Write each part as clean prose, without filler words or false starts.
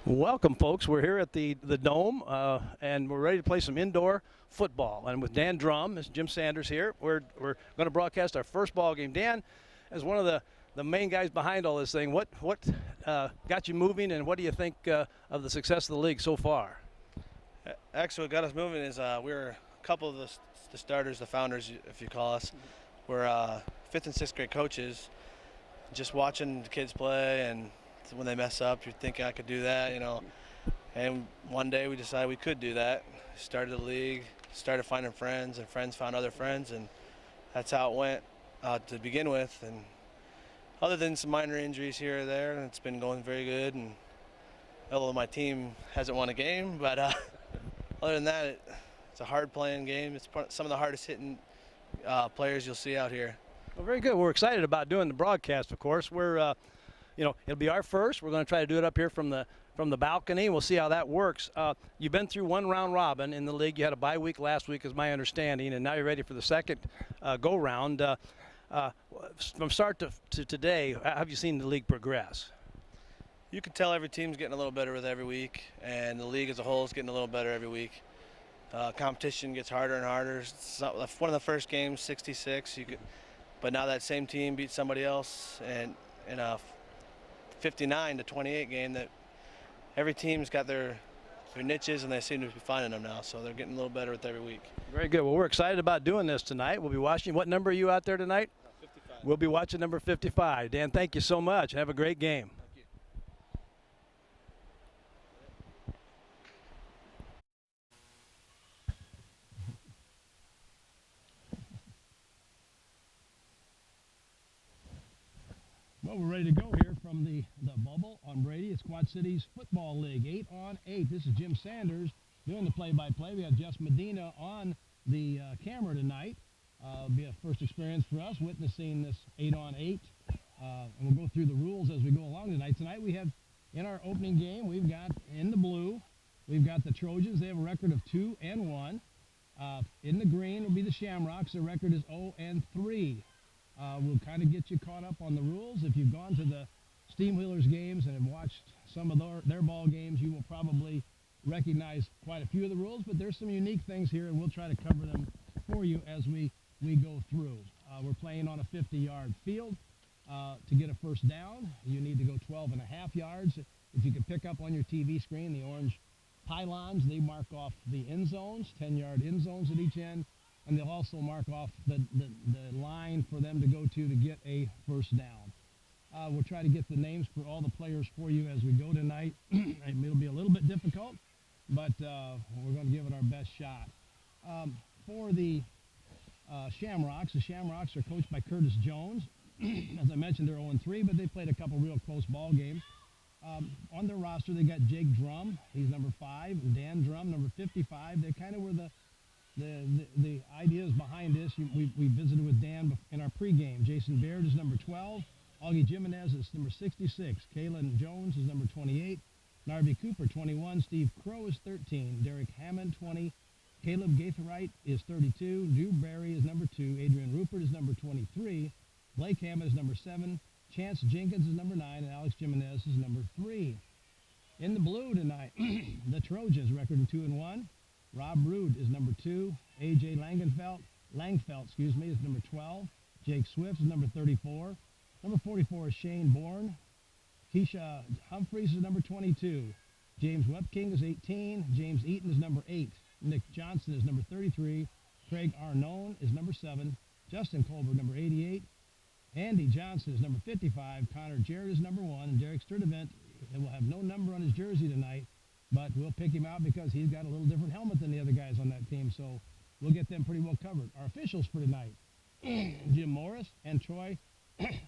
Welcome, folks. We're here at the Dome, and we're ready to play some indoor football. And with Dan Drum, this is Jim Sanders here. We're going to broadcast our first ball game. Dan, as one of the main guys behind all this thing, what got you moving, and what do you think of the success of the league so far? Actually, what got us moving is we're a couple of the starters, the founders, if you call us. We're 5th and 6th grade coaches, just watching the kids play, and when they mess up, you're thinking I could do that, And one day we decided we could do that. Started the league, started finding friends, and friends found other friends, and that's how it went to begin with. And other than some minor injuries here or there, it's been going very good. And although my team hasn't won a game, but other than that, it's a hard playing game. It's some of the hardest hitting players you'll see out here. Well, very good. We're excited about doing the broadcast, of course. We're it'll be our first. We're going to try to do it up here from the balcony. We'll see how that works. You've been through one round robin in the league. You had a bye week last week, is my understanding, and now you're ready for the second go round. From start to today, how have you seen the league progress? You can tell every team's getting a little better with every week, and the league as a whole is getting a little better every week. Competition gets harder and harder. It's not, one of the first games, 66. But now that same team beat somebody else, and in a 59-28 game, that every team's got their niches, and they seem to be finding them now. So they're getting a little better with every week. Very good. Well, we're excited about doing this tonight. We'll be watching. What number are you out there tonight? 55. We'll be watching number 55. Dan, thank you so much. Have a great game. Thank you. Well, we're ready to go here from the bubble on Brady. It's Quad Cities Football League, 8-on-8. This is Jim Sanders doing the play-by-play. We have Jess Medina on the camera tonight. It'll be a first experience for us witnessing this 8-on-8. And we'll go through the rules as we go along tonight. Tonight we have, in our opening game, we've got in the blue, we've got the Trojans. They have a record of 2-1. In the green will be the Shamrocks. Their record is 0-3. We'll kind of get you caught up on the rules. If you've gone to the Steamwheelers games and have watched some of their ball games, you will probably recognize quite a few of the rules, but there's some unique things here, and we'll try to cover them for you as we go through. We're playing on a 50-yard field. To get a first down, you need to go 12.5 yards. If you can pick up on your TV screen, the orange pylons, they mark off the end zones, 10-yard end zones at each end. And they'll also mark off the line for them to go to get a first down. We'll try to get the names for all the players for you as we go tonight. It'll be a little bit difficult, but we're going to give it our best shot. For the Shamrocks are coached by Curtis Jones. As I mentioned, they're 0-3, but they played a couple real close ball games. On their roster, they got Jake Drum. He's number 5. And Dan Drum, number 55. They kind of were the ideas behind this. We visited with Dan in our pregame. Jason Baird is number 12. Augie Jimenez is number 66. Kalen Jones is number 28. Narby Cooper, 21. Steve Crow is 13. Derek Hammond, 20. Caleb Gaitherite is 32. Drew Barry is number 2. Adrian Rupert is number 23. Blake Hammond is number 7. Chance Jenkins is number 9. And Alex Jimenez is number 3. In the blue tonight, the Trojans record of 2-1. Rob Rood is number 2. A.J. Langfelt, is number 12. Jake Swift is number 34. Number 44 is Shane Bourne. Keisha Humphreys is number 22. James Webking is 18. James Eaton is number 8. Nick Johnson is number 33. Craig Arnone is number 7. Justin Colbert, number 88. Andy Johnson is number 55. Connor Jarrett is number 1. And Derek Sturdivant will have no number on his jersey tonight, but we'll pick him out because he's got a little different helmet than the other guys on that team, so we'll get them pretty well covered. Our officials for tonight, Jim Morris and Troy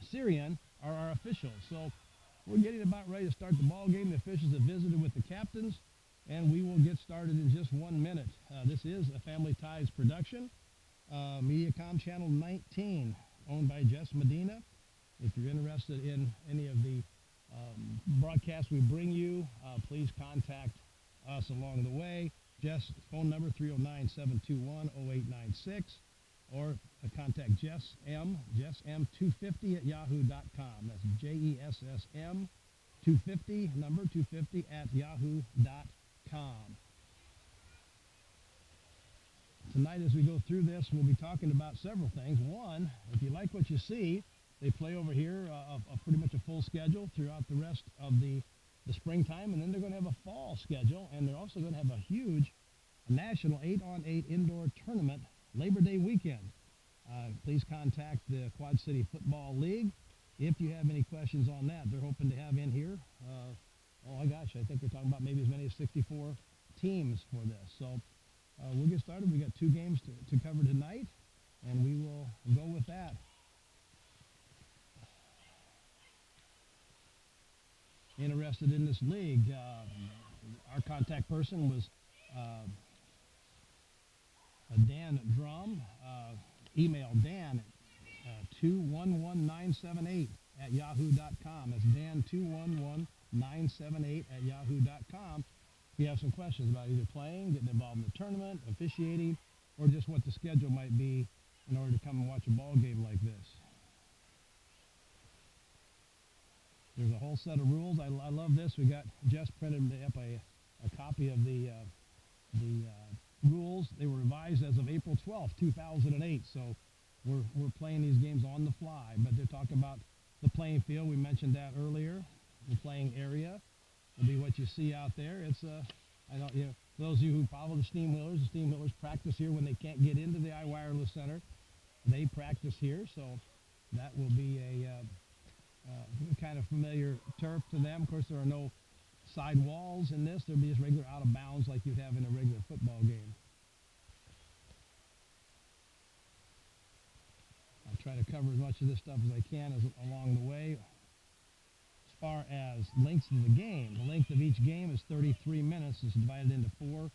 Syrian are our officials. So we're getting about ready to start the ball game. The officials have visited with the captains, and we will get started in just 1 minute. This is a Family Ties production, Mediacom Channel 19, owned by Jess Medina. If you're interested in any of the broadcasts we bring you, please contact us along the way. Jess, phone number 309-721-0896, or contact Jess M250 at yahoo.com. That's JESSM 250, number 250 at yahoo.com. Tonight, as we go through this, we'll be talking about several things. One, if you like what you see, they play over here pretty much a full schedule throughout the rest of the springtime, and then they're going to have a fall schedule, and they're also going to have a huge national 8-on-8 indoor tournament Labor Day weekend. Please contact the Quad City Football League if you have any questions on that. They're hoping to have in here, oh my gosh, I think we're talking about maybe as many as 64 teams for this. So we'll get started. We got 2 games to cover tonight, and we will go with that. Interested in this league, our contact person was Dan Drum. Email Dan at 211978 at yahoo.com. That's Dan 211978 at yahoo.com. If you have some questions about either playing, getting involved in the tournament, officiating, or just what the schedule might be in order to come and watch a ball game like this. There's a whole set of rules. I love this. We got just printed up a copy of the rules. They were revised as of April 12th, 2008. So we're playing these games on the fly. But they're talking about the playing field. We mentioned that earlier. The playing area will be what you see out there. It's those of you who follow the Steamwheelers practice here when they can't get into the iWireless Center. They practice here, so that will be a kind of familiar turf to them. Of course, there are no side walls in this. There'll be just regular out of bounds like you'd have in a regular football game. I'll try to cover as much of this stuff as I can along the way. As far as lengths of the game, the length of each game is 33 minutes. It's divided into 4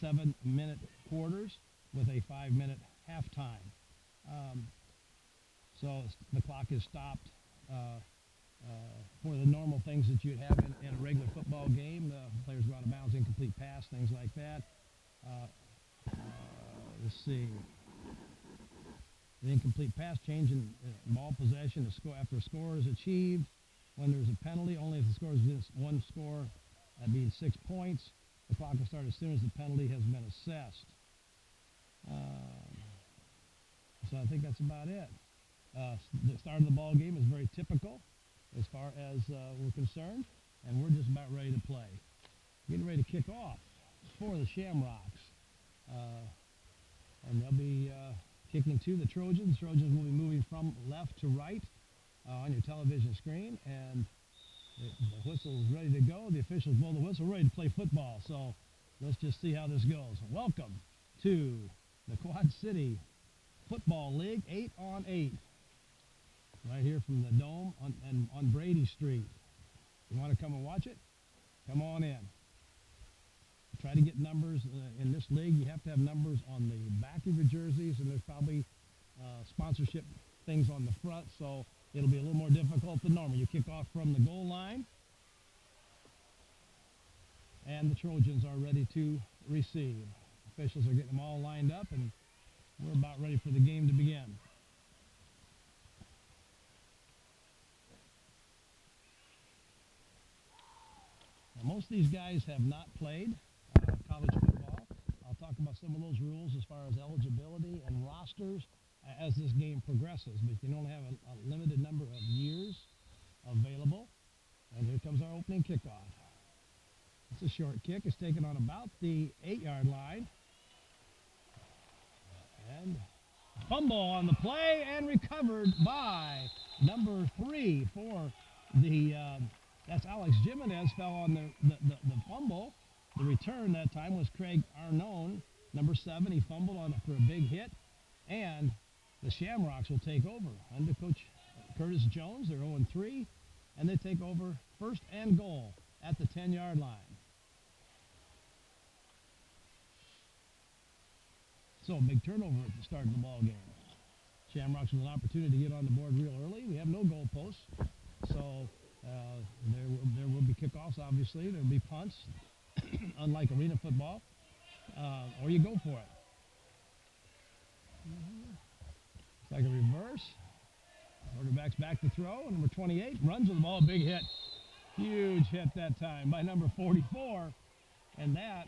7-minute quarters with a 5-minute halftime. So the clock is stopped for the normal things that you'd have in a regular football game. The players go out of bounds, incomplete pass, things like that. Let's see. The incomplete pass change in ball possession after a score is achieved. When there's a penalty, only if the score is one score, that means 6 points. The clock will start as soon as the penalty has been assessed. So I think that's about it. The start of the ball game is very typical as far as we're concerned, and we're just about ready to play. Getting ready to kick off for the Shamrocks. And they'll be kicking to the Trojans. The Trojans will be moving from left to right on your television screen, and the whistle is ready to go. The officials blow the whistle, ready to play football. So let's just see how this goes. Welcome to the Quad City Football League 8-on-8. Right here from the Dome on Brady Street. You want to come and watch it? Come on in. Try to get numbers in this league. You have to have numbers on the back of your jerseys, and there's probably sponsorship things on the front, so it'll be a little more difficult than normal. You kick off from the goal line, and the Trojans are ready to receive. Officials are getting them all lined up, and we're about ready for the game to begin. Now, most of these guys have not played college football. I'll talk about some of those rules as far as eligibility and rosters as this game progresses, but you can only have a limited number of years available. And here comes our opening kickoff. It's a short kick. It's taken on about the 8-yard line. And fumble on the play and recovered by number 3 for the, that's Alex Jimenez, fell on the fumble. The return that time was Craig Arnone, number 7. He fumbled on for a big hit, and the Shamrocks will take over under Coach Curtis Jones. They're 0-3, and they take over first and goal at the 10-yard line. So a big turnover at the start of the ball game. Shamrocks with an opportunity to get on the board real early. We have no goalposts, so there will be kickoffs, obviously. There will be punts, unlike arena football, or you go for it. It's like a reverse. Quarterback's back to throw, and number 28 runs with the ball, big hit. Huge hit that time by number 44. And that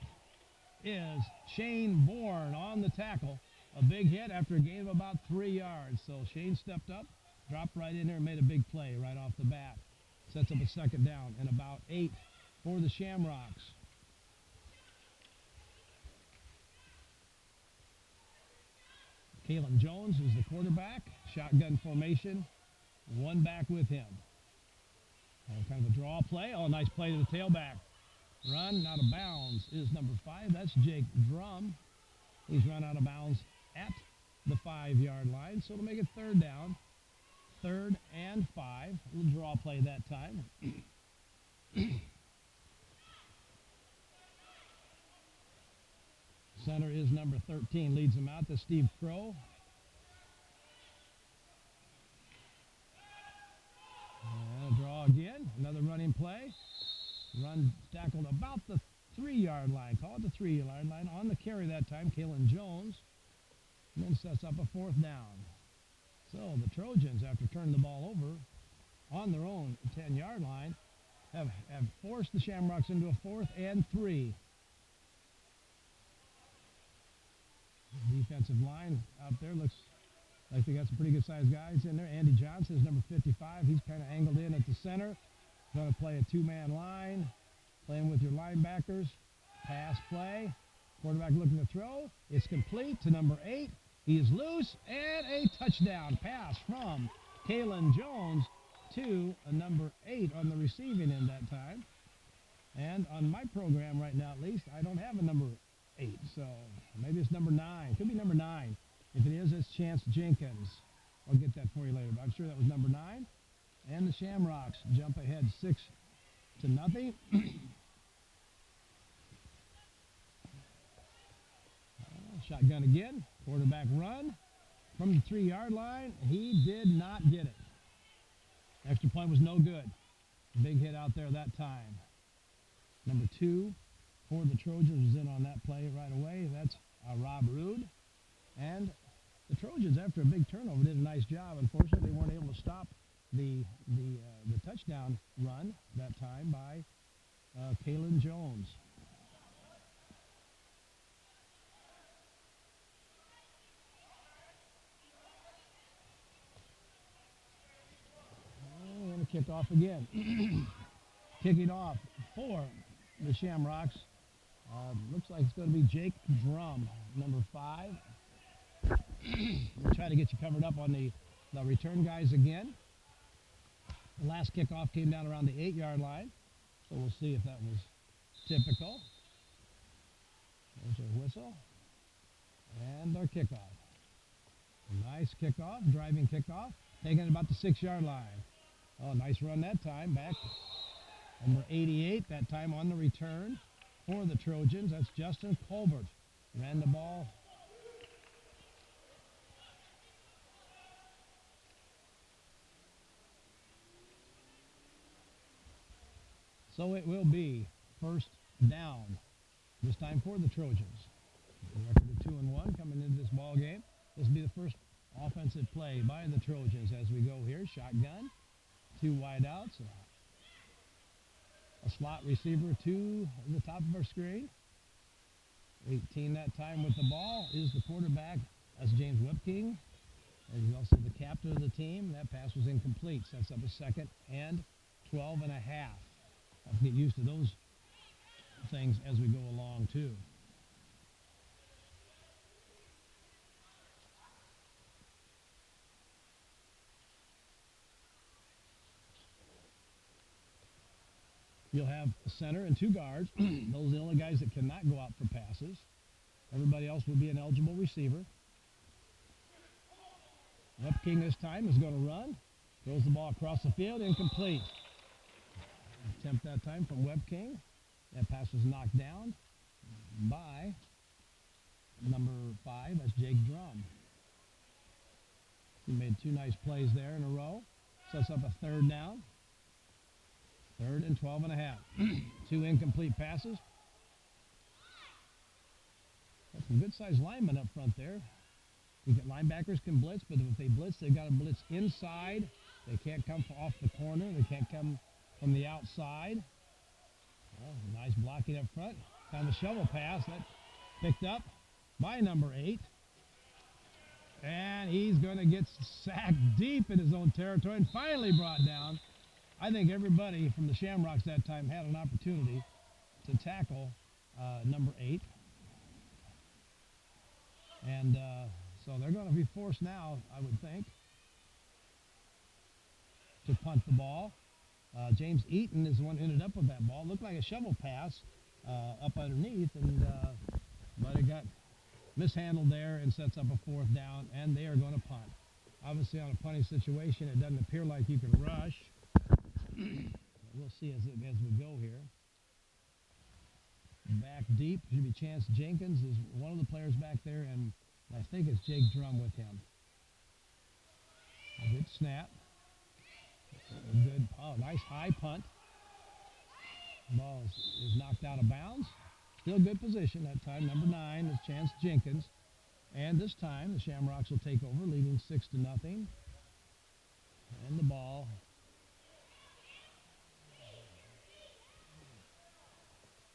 is Shane Bourne on the tackle. A big hit after a gain of about 3 yards. So Shane stepped up, dropped right in there, and made a big play right off the bat. Sets up a second down and about 8 for the Shamrocks. Kalen Jones is the quarterback. Shotgun formation. One back with him. Kind of a draw play. Oh, nice play to the tailback. Run out of bounds is number 5. That's Jake Drum. He's run out of bounds at the 5-yard line. So to make it third down. 3rd and 5. A little draw play that time. Center is number 13. Leads him out to Steve Crow. And a draw again. Another running play. Run tackled about the 3-yard line. Call it the 3-yard line. On the carry that time, Kalen Jones. And then sets up a 4th down. So the Trojans, after turning the ball over on their own 10-yard line, have forced the Shamrocks into a 4th and 3. Defensive line out there looks like they got some pretty good sized guys in there. Andy Johnson is number 55. He's kind of angled in at the center. Going to play a 2-man line. Playing with your linebackers. Pass play. Quarterback looking to throw. It's complete to number 8. He is loose and a touchdown pass from Kalen Jones to a number 8 on the receiving end that time. And on my program right now, at least, I don't have a number 8, so maybe it's number 9. Could be number 9. If it is, it's Chance Jenkins. I'll get that for you later, but I'm sure that was number 9. And the Shamrocks jump ahead 6-0. Shotgun again. Quarterback run from the 3-yard line. He did not get it. Extra point was no good. Big hit out there that time. Number 2 for the Trojans was in on that play right away. That's Rob Rood. And the Trojans, after a big turnover, did a nice job. Unfortunately, they weren't able to stop the touchdown run that time by Kalen Jones. And a kickoff again. Kicking off for the Shamrocks. Looks like it's going to be Jake Drum, number 5. We'll try to get you covered up on the return guys again. The last kickoff came down around the 8-yard line, so we'll see if that was typical. There's our whistle. And our kickoff. Nice kickoff, driving kickoff, taking it about the 6-yard line. Oh, nice run that time, back. Number 88, that time on the return for the Trojans. That's Justin Colbert. Ran the ball. So it will be first down, this time for the Trojans. The record of 2-1 coming into this ball game. This will be the first offensive play by the Trojans as we go here. Shotgun, 2 wideouts, a slot receiver to the top of our screen. 18 that time with the ball is the quarterback. That's James Whipking. And he's also the captain of the team. That pass was incomplete. Sets up a 2nd and 12 and a half. Have to get used to those things as we go along, too. You'll have a center and 2 guards. Those are the only guys that cannot go out for passes. Everybody else will be an eligible receiver. King this time is going to run. Throws the ball across the field, incomplete. Attempt that time from King. That pass was knocked down by number 5. That's Jake Drum. He made 2 nice plays there in a row. Sets up a 3rd down. 3rd and 12 and a half. 2 incomplete passes. Got some good-sized linemen up front there. You get linebackers can blitz, but if they blitz, they've got to blitz inside. They can't come off the corner. They can't come from the outside. Well, nice blocking up front. Kind of a shovel pass that picked up by number 8. And he's going to get sacked deep in his own territory and finally brought down. I think everybody from the Shamrocks that time had an opportunity to tackle number 8. And so they're going to be forced now, I would think, to punt the ball. James Eaton is the one who ended up with that ball. Looked like a shovel pass up underneath, and but it got mishandled there and sets up a 4th down, and they are going to punt. Obviously, on a punting situation, it doesn't appear like you can rush. We'll see as we go here. Back deep should be Chance Jenkins is one of the players back there, and I think it's Jake Drum with him. A good snap. Good, nice high punt. Ball is knocked out of bounds. Still good position that time. Number 9 is Chance Jenkins. And this time the Shamrocks will take over, leading 6-0. And the ball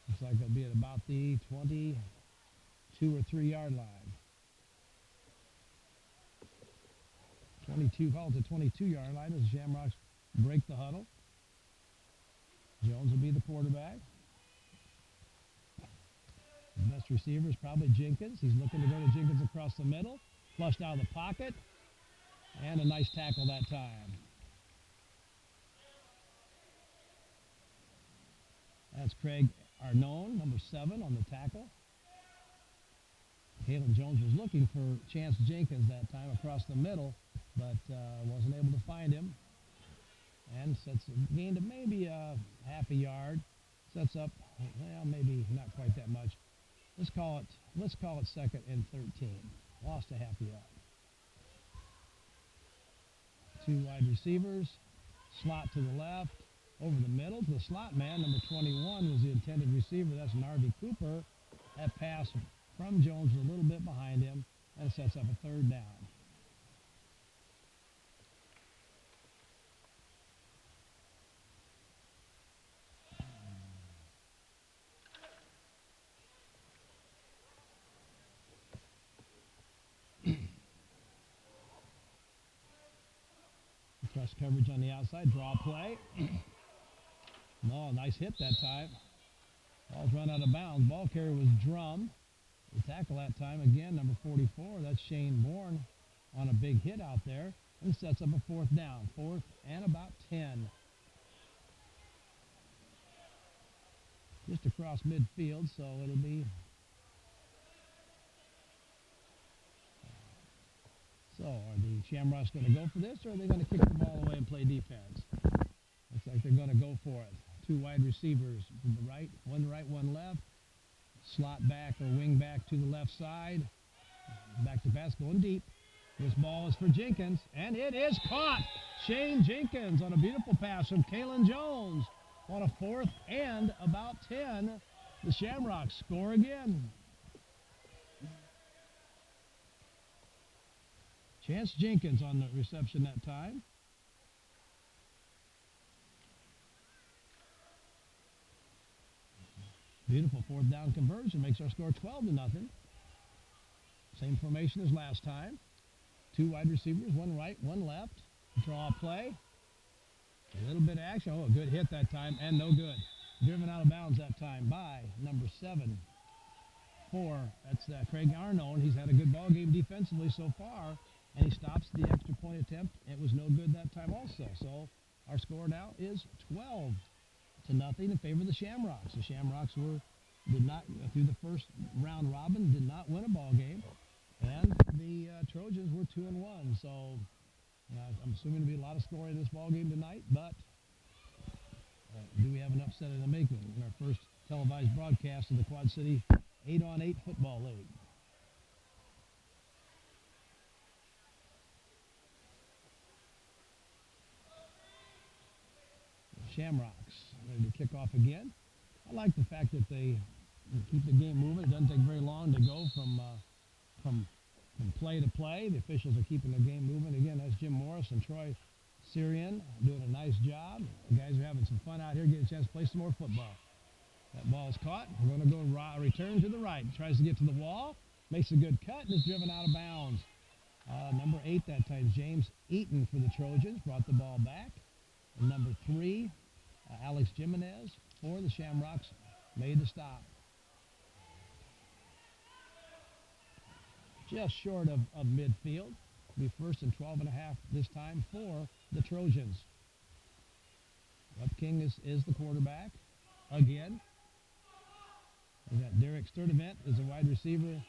looks like it'll be at about the 22 or 3 yard line. 22, call it the 22-yard line as the Shamrocks break the huddle. Jones will be the quarterback. The best receiver is probably Jenkins. He's looking to go to Jenkins across the middle. Flushed out of the pocket. And a nice tackle that time. That's Craig Arnone, number 7 on the tackle. Kalen Jones was looking for Chance Jenkins that time across the middle, but wasn't able to find him. And gained maybe a half a yard. Sets up, well, maybe not quite that much. Let's call it 2nd and 13. Lost a half a yard. 2 wide receivers. Slot to the left. Over the middle to the slot man. Number 21 was the intended receiver. That's Narvi Cooper. That pass from Jones was a little bit behind him. And sets up a 3rd down. Press coverage on the outside, draw play. No, nice hit that time. Ball's run out of bounds. Ball carrier was Drum. The tackle that time, again, number 44. That's Shane Bourne on a big hit out there. And sets up a 4th down. 4th and about 10. Just across midfield, so it'll be... So, are the Shamrocks going to go for this, or are they going to kick the ball away and play defense? Looks like they're going to go for it. 2 wide receivers from the right, one left. Slot back or wing back to the left side. Back to pass, going deep. This ball is for Jenkins, and it is caught. Shane Jenkins on a beautiful pass from Kalen Jones. On a 4th and about 10. The Shamrocks score again. Chance Jenkins on the reception that time. Beautiful 4th down conversion makes our score 12-0. Same formation as last time. 2 wide receivers, 1 right, 1 left. Draw play. A little bit of action. Oh, a good hit that time, and no good. Driven out of bounds that time by number 7. 4. That's Craig Arnone. He's had a good ball game defensively so far. And he stops the extra point attempt. It was no good that time also. So our score now is 12-0 in favor of the Shamrocks. The Shamrocks did not, through the first round robin, did not win a ball game. And the Trojans were 2-1. So I'm assuming there'll be a lot of scoring in this ball game tonight. But do we have an upset in the making in our first televised broadcast of the Quad City 8-on-8 Football League? Shamrocks ready to kick off again. I like the fact that they keep the game moving. It doesn't take very long to go from play to play. The officials are keeping the game moving. Again, that's Jim Morris and Troy Syrian doing a nice job. The guys are having having some fun out here, getting a chance to play some more football. That ball is caught. We're going to go return to the right. Tries to get to the wall. Makes a good cut and is driven out of bounds. Number 8 that time, James Eaton for the Trojans, brought the ball back. And number 3, Alex Jimenez for the Shamrocks, made the stop. Just short of midfield. Be first and 12 and a half this time for the Trojans. King is the quarterback again. We got Derek Sturdivant as a wide receiver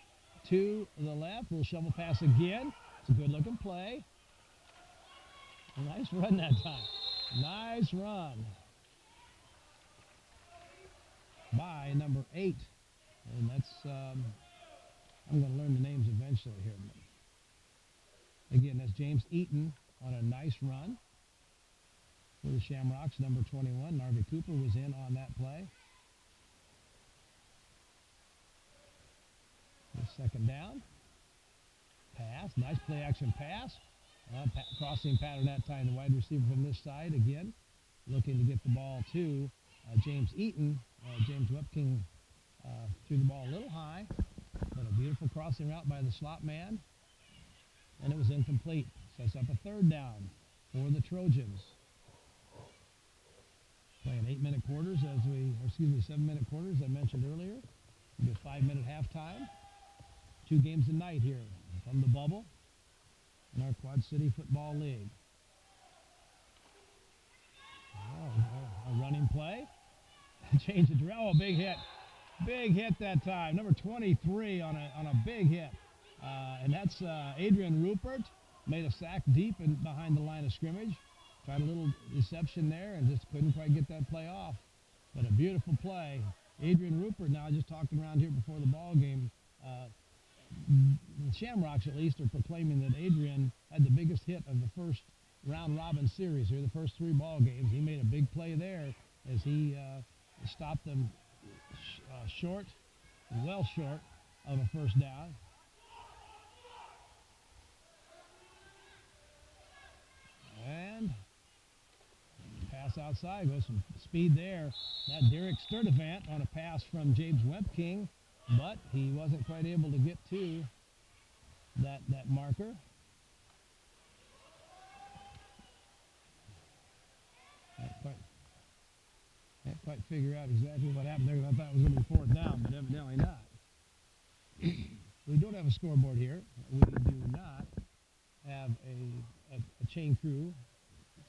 to the left. Little shovel pass again. It's a good looking play. Nice run that time. Nice run by number 8. And that's, I'm going to learn the names eventually here. Again, that's James Eaton on a nice run for the Shamrocks. Number 21, Narvi Cooper, was in on that play. The second down. Pass. Nice play action pass. Crossing pattern that time. The wide receiver from this side again, looking to get the ball to James Eaton. James Wepking threw the ball a little high, but a beautiful crossing route by the slot man. And it was incomplete. Sets up a third down for the Trojans. Playing 8-minute quarters 7-minute quarters, I mentioned earlier. It'll be a 5-minute halftime. 2 games a night here from the bubble in our Quad City Football League. A running play. Change of drill. Oh, big hit. Big hit that time. Number 23 on a big hit. And that's Adrian Rupert. Made a sack deep and behind the line of scrimmage. Tried a little deception there and just couldn't quite get that play off. But a beautiful play. Adrian Rupert now just talking around here before the ball game. The Shamrocks, at least, are proclaiming that Adrian had the biggest hit of the first round-robin series here, the first 3 ball games. He made a big play there as he stopped them well short of a first down. And pass outside, goes some speed there. That Derek Sturdivant on a pass from James Wepking, but he wasn't quite able to get to that marker. Can't quite figure out exactly what happened there. I thought it was going to be 4th down, but evidently not. We don't have a scoreboard here. We do not have a chain crew,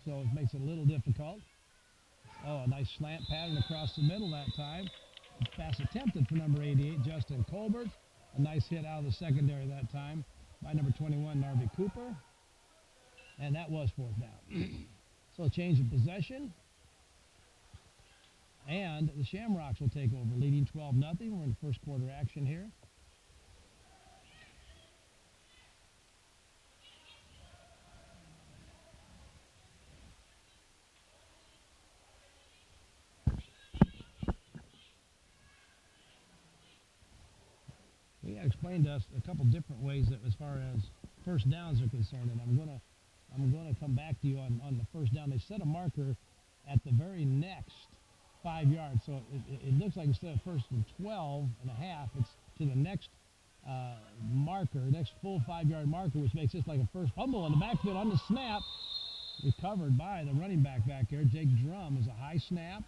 so it makes it a little difficult. Oh, a nice slant pattern across the middle that time. Pass attempted for number 88, Justin Colbert. A nice hit out of the secondary that time by number 21, Narvi Cooper. And that was 4th down. So a change of possession. And the Shamrocks will take over, leading 12-0. We're in the first quarter action here. He had explained to us a couple different ways that as far as first downs are concerned, and I'm gonna come back to you on the first down. They set a marker at the very next 5 yards, so it looks like instead of first and 12 and a half, it's to the next marker, next full 5-yard marker, which makes this like a first fumble in the backfield on the snap. Recovered by the running back there. Jake Drum is a high snap.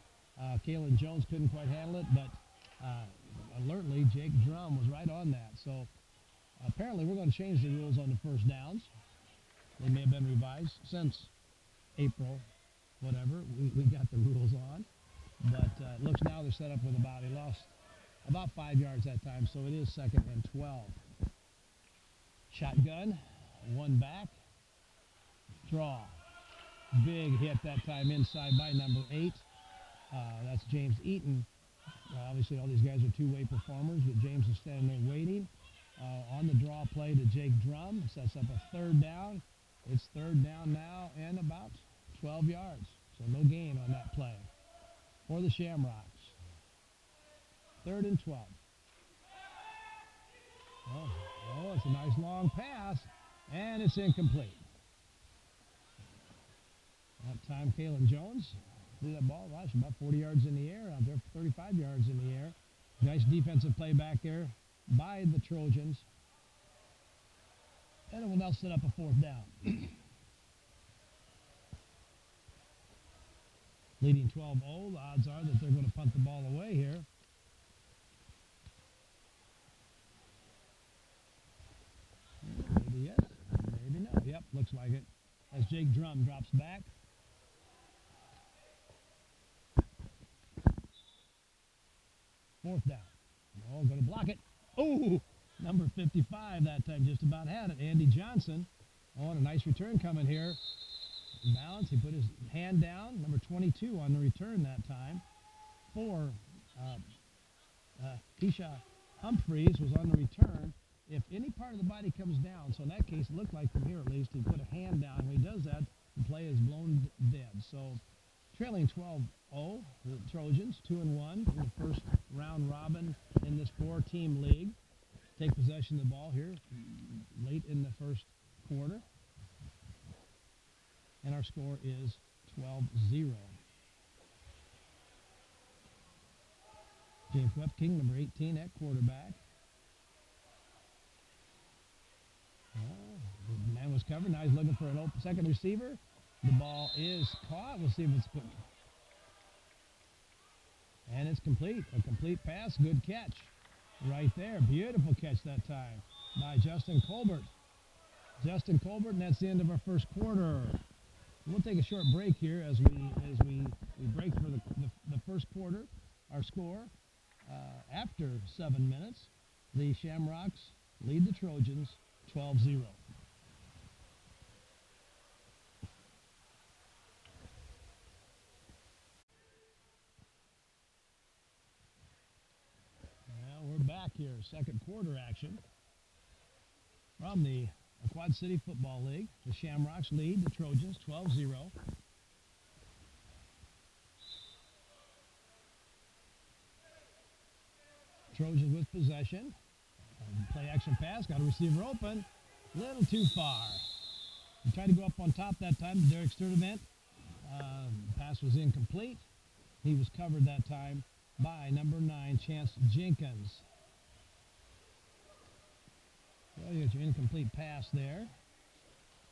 Kalen Jones couldn't quite handle it, but alertly, Jake Drum was right on that. So apparently we're going to change the rules on the first downs. They may have been revised since April, whatever. We got the rules on. But it looks now they're set up with he lost about 5 yards that time, so it is 2nd and 12. Shotgun, 1 back, draw. Big hit that time inside by number 8. That's James Eaton. Obviously, all these guys are two-way performers, but James is standing there waiting. On the draw play to Jake Drum, sets up a 3rd down. It's 3rd down now and about 12 yards. So no gain on that play for the Shamrocks. 3rd and 12. Oh, it's a nice long pass, and it's incomplete. That time, Kalen Jones threw that ball, gosh, about 40 yards in the air out there, 35 yards in the air. Nice defensive play back there by the Trojans. And it will now set up a fourth down. Leading 12-0, the odds are that they're going to punt the ball away here. Maybe yes, maybe no. Yep, looks like it. As Jake Drum drops back. Fourth down. Oh, going to block it. Oh, number 55 that time just about had it. Andy Johnson. Oh, and a nice return coming here. Balance. He put his hand down. Number 22 on the return that time. Keisha Humphreys was on the return. If any part of the body comes down, so in that case, it looked like from here at least, he put a hand down. When he does that, the play is blown dead. So trailing 12-0, the Trojans, 2-1 in the first round robin in this four-team league. Take possession of the ball here late in the first quarter. And our score is 12-0. James Webking, number 18 at quarterback. The man was covered. Now he's looking for an open second receiver. The ball is caught. We'll see if it's quick. And it's complete. A complete pass. Good catch. Right there. Beautiful catch that time by Justin Colbert. Justin Colbert, and that's the end of our first quarter. We'll take a short break here as we break for the first quarter. Our score after 7 minutes, the Shamrocks lead the Trojans 12-0. Well, we're back here, second quarter action from the Quad City Football League. The Shamrocks lead the Trojans 12-0. Trojans with possession. Play action pass, got a receiver open. Little too far. He tried to go up on top that time. Derek Sturdivant. Pass was incomplete. He was covered that time by number 9, Chance Jenkins. Well, you got your incomplete pass there.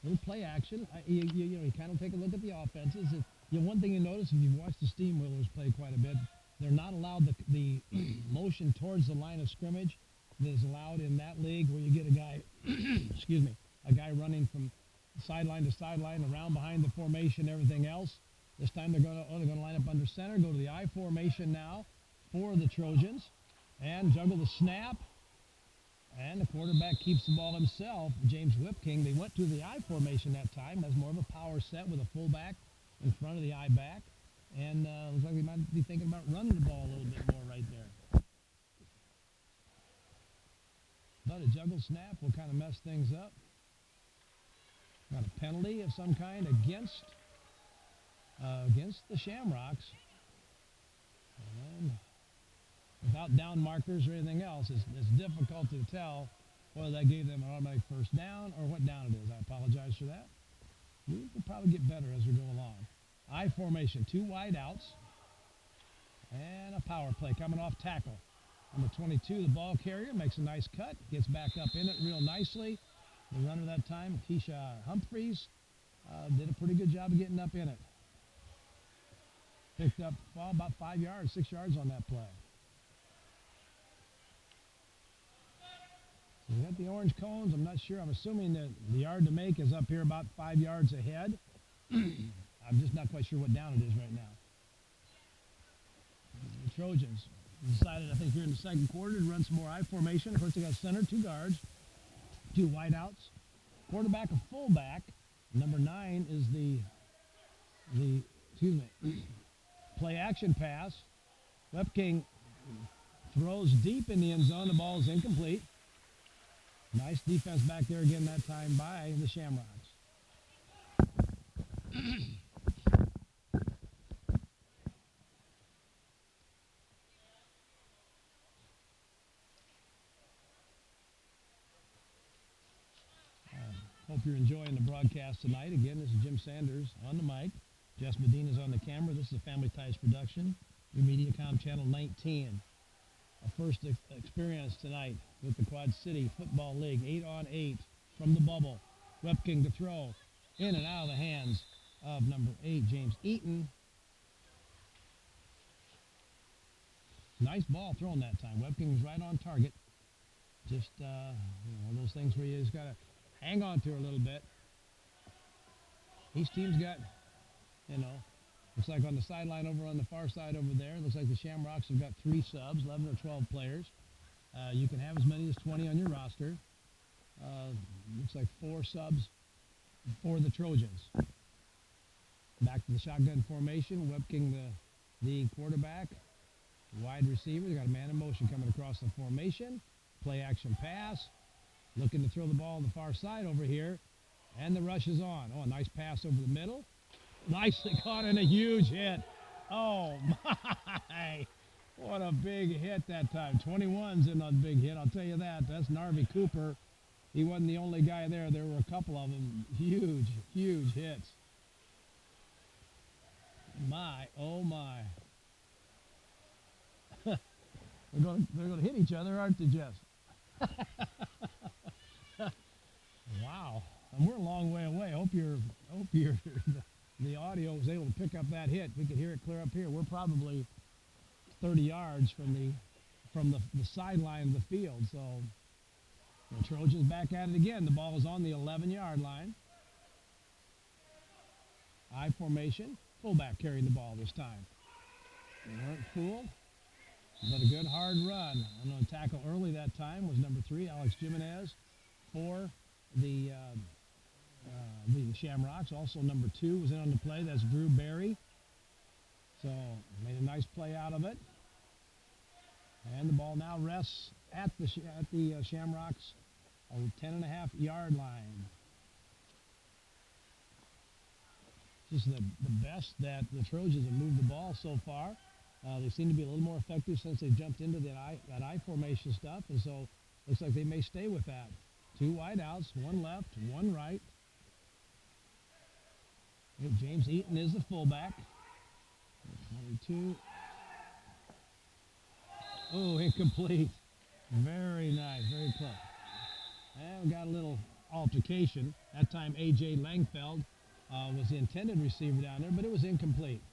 Little play action. You kind of take a look at the offenses. One thing you notice if you've watched the Steamwheelers play quite a bit, they're not allowed the motion towards the line of scrimmage that is allowed in that league, where you get a guy, excuse me, a guy running from sideline to sideline, around behind the formation, everything else. This time they're going to line up under center, go to the I formation now for the Trojans, and juggle the snap. And the quarterback keeps the ball himself, James Whipking. They went to the I formation that time as more of a power set with a fullback in front of the I back. And looks like they might be thinking about running the ball a little bit more right there. But a juggle snap will kind of mess things up. Got a penalty of some kind against the Shamrocks. And without down markers or anything else, it's difficult to tell whether that gave them an automatic first down or what down it is. I apologize for that. We will probably get better as we go along. I formation, 2 wide outs, and a power play coming off tackle. Number 22, the ball carrier, makes a nice cut, gets back up in it real nicely. The runner that time, Keisha Humphreys, did a pretty good job of getting up in it. Picked up about 5 yards, 6 yards on that play. So we got the orange cones. I'm not sure. I'm assuming that the yard to make is up here about 5 yards ahead. I'm just not quite sure what down it is right now. The Trojans decided, I think, here in the second quarter to run some more I formation. First, they got center, 2 guards, 2 wideouts, quarterback, a fullback. Number 9 is the play action pass. Webking throws deep in the end zone. The ball is incomplete. Nice defense back there again that time by the Shamrocks. Hope you're enjoying the broadcast tonight. Again, this is Jim Sanders on the mic. Jess Medina's on the camera. This is a Family Ties production. Your Mediacom Channel 19. A first experience tonight with the Quad City Football League. 8-on-8 from the bubble. Webking to throw. In and out of the hands of number 8, James Eaton. Nice ball thrown that time. Webking was right on target. Just one of those things where you just got to hang on to her a little bit. Each team's got, looks like on the sideline over on the far side over there, looks like the Shamrocks have got 3 subs, 11 or 12 players. You can have as many as 20 on your roster. Looks like 4 subs for the Trojans. Back to the shotgun formation. Webking the quarterback. Wide receiver. They got a man in motion coming across the formation. Play action pass. Looking to throw the ball on the far side over here. And the rush is on. Oh, a nice pass over the middle. Nicely caught and a huge hit. Oh, my. What a big hit that time. 21's in on big hit, I'll tell you that. That's Narvi Cooper. He wasn't the only guy there. There were a couple of them. Huge, huge hits. My, oh, my. They're going to hit each other, aren't they, Jess? Wow. And we're a long way away. Hope the audio was able to pick up that hit. We could hear it clear up here. We're probably 30 yards from the sideline of the field. So the Trojans back at it again. The ball is on the 11-yard line. I formation. Fullback carrying the ball this time. They weren't fooled. But a good hard run. I'm going to tackle early that time was number 3, Alex Jimenez, for the Shamrocks. Also number 2 was in on the play. That's Drew Berry. So made a nice play out of it. And the ball now rests at the Shamrocks 10.5-yard line. Just the best that the Trojans have moved the ball so far. They seem to be a little more effective since they jumped into that I formation stuff, and so looks like they may stay with that. 2 wideouts, 1 left, 1 right. And James Eaton is the fullback. 22. Oh, incomplete. Very nice, very close. And we got a little altercation. That time A.J. Langfeld was the intended receiver down there, but it was incomplete.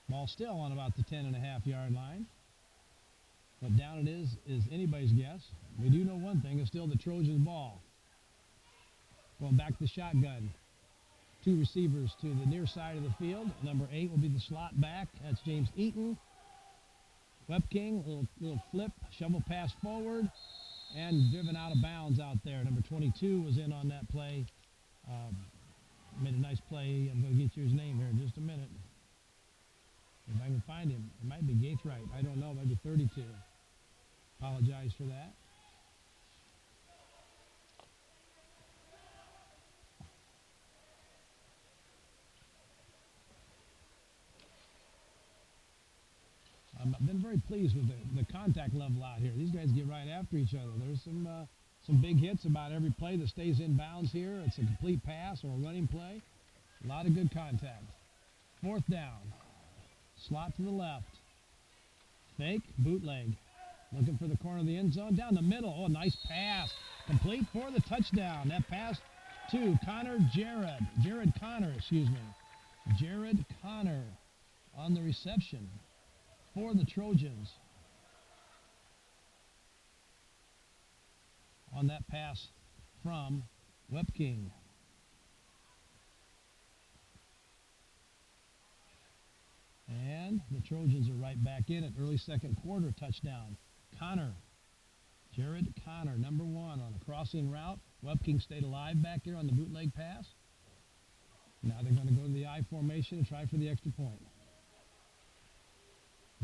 Ball still on about the 10.5-yard line. But down it is anybody's guess. We do know one thing, it's still the Trojans' ball. Going back to shotgun. 2 receivers to the near side of the field. Number 8 will be the slot back. That's James Eaton. Webking, little flip, shovel pass forward, and driven out of bounds out there. Number 22 was in on that play. Made a nice play. I'm going to get you his name here in just a minute. If I can find him, it might be Gaithright. I don't know, maybe 32. Apologize for that. I've been very pleased with the contact level out here. These guys get right after each other. There's some big hits about every play that stays in bounds here. It's a complete pass or a running play. A lot of good contact. 4th down. Slot to the left. Fake, bootleg. Looking for the corner of the end zone. Down the middle. Oh, nice pass. Complete for the touchdown. That pass to Jared Connor on the reception for the Trojans. On that pass from Webking. And the Trojans are right back in it. Early second quarter touchdown. Jared Connor, number 1 on a crossing route. Webking stayed alive back there on the bootleg pass. Now they're going to go to the I formation and try for the extra point.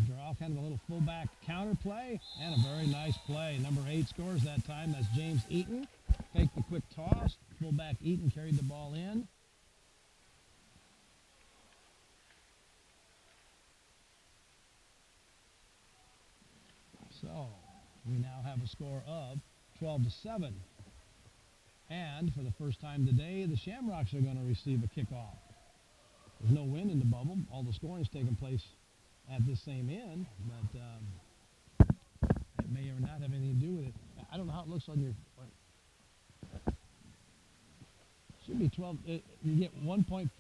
Draw kind of a little fullback counter play and a very nice play. Number 8 scores that time. That's James Eaton. Take the quick toss. Fullback Eaton carried the ball in. So we now have a score of 12-7. And for the first time today, the Shamrocks are going to receive a kickoff. There's no wind in the bubble. All the scoring's taking place at this same end, but it may or not have anything to do with it. I don't know how it looks on your. Should be 12. You get 1 point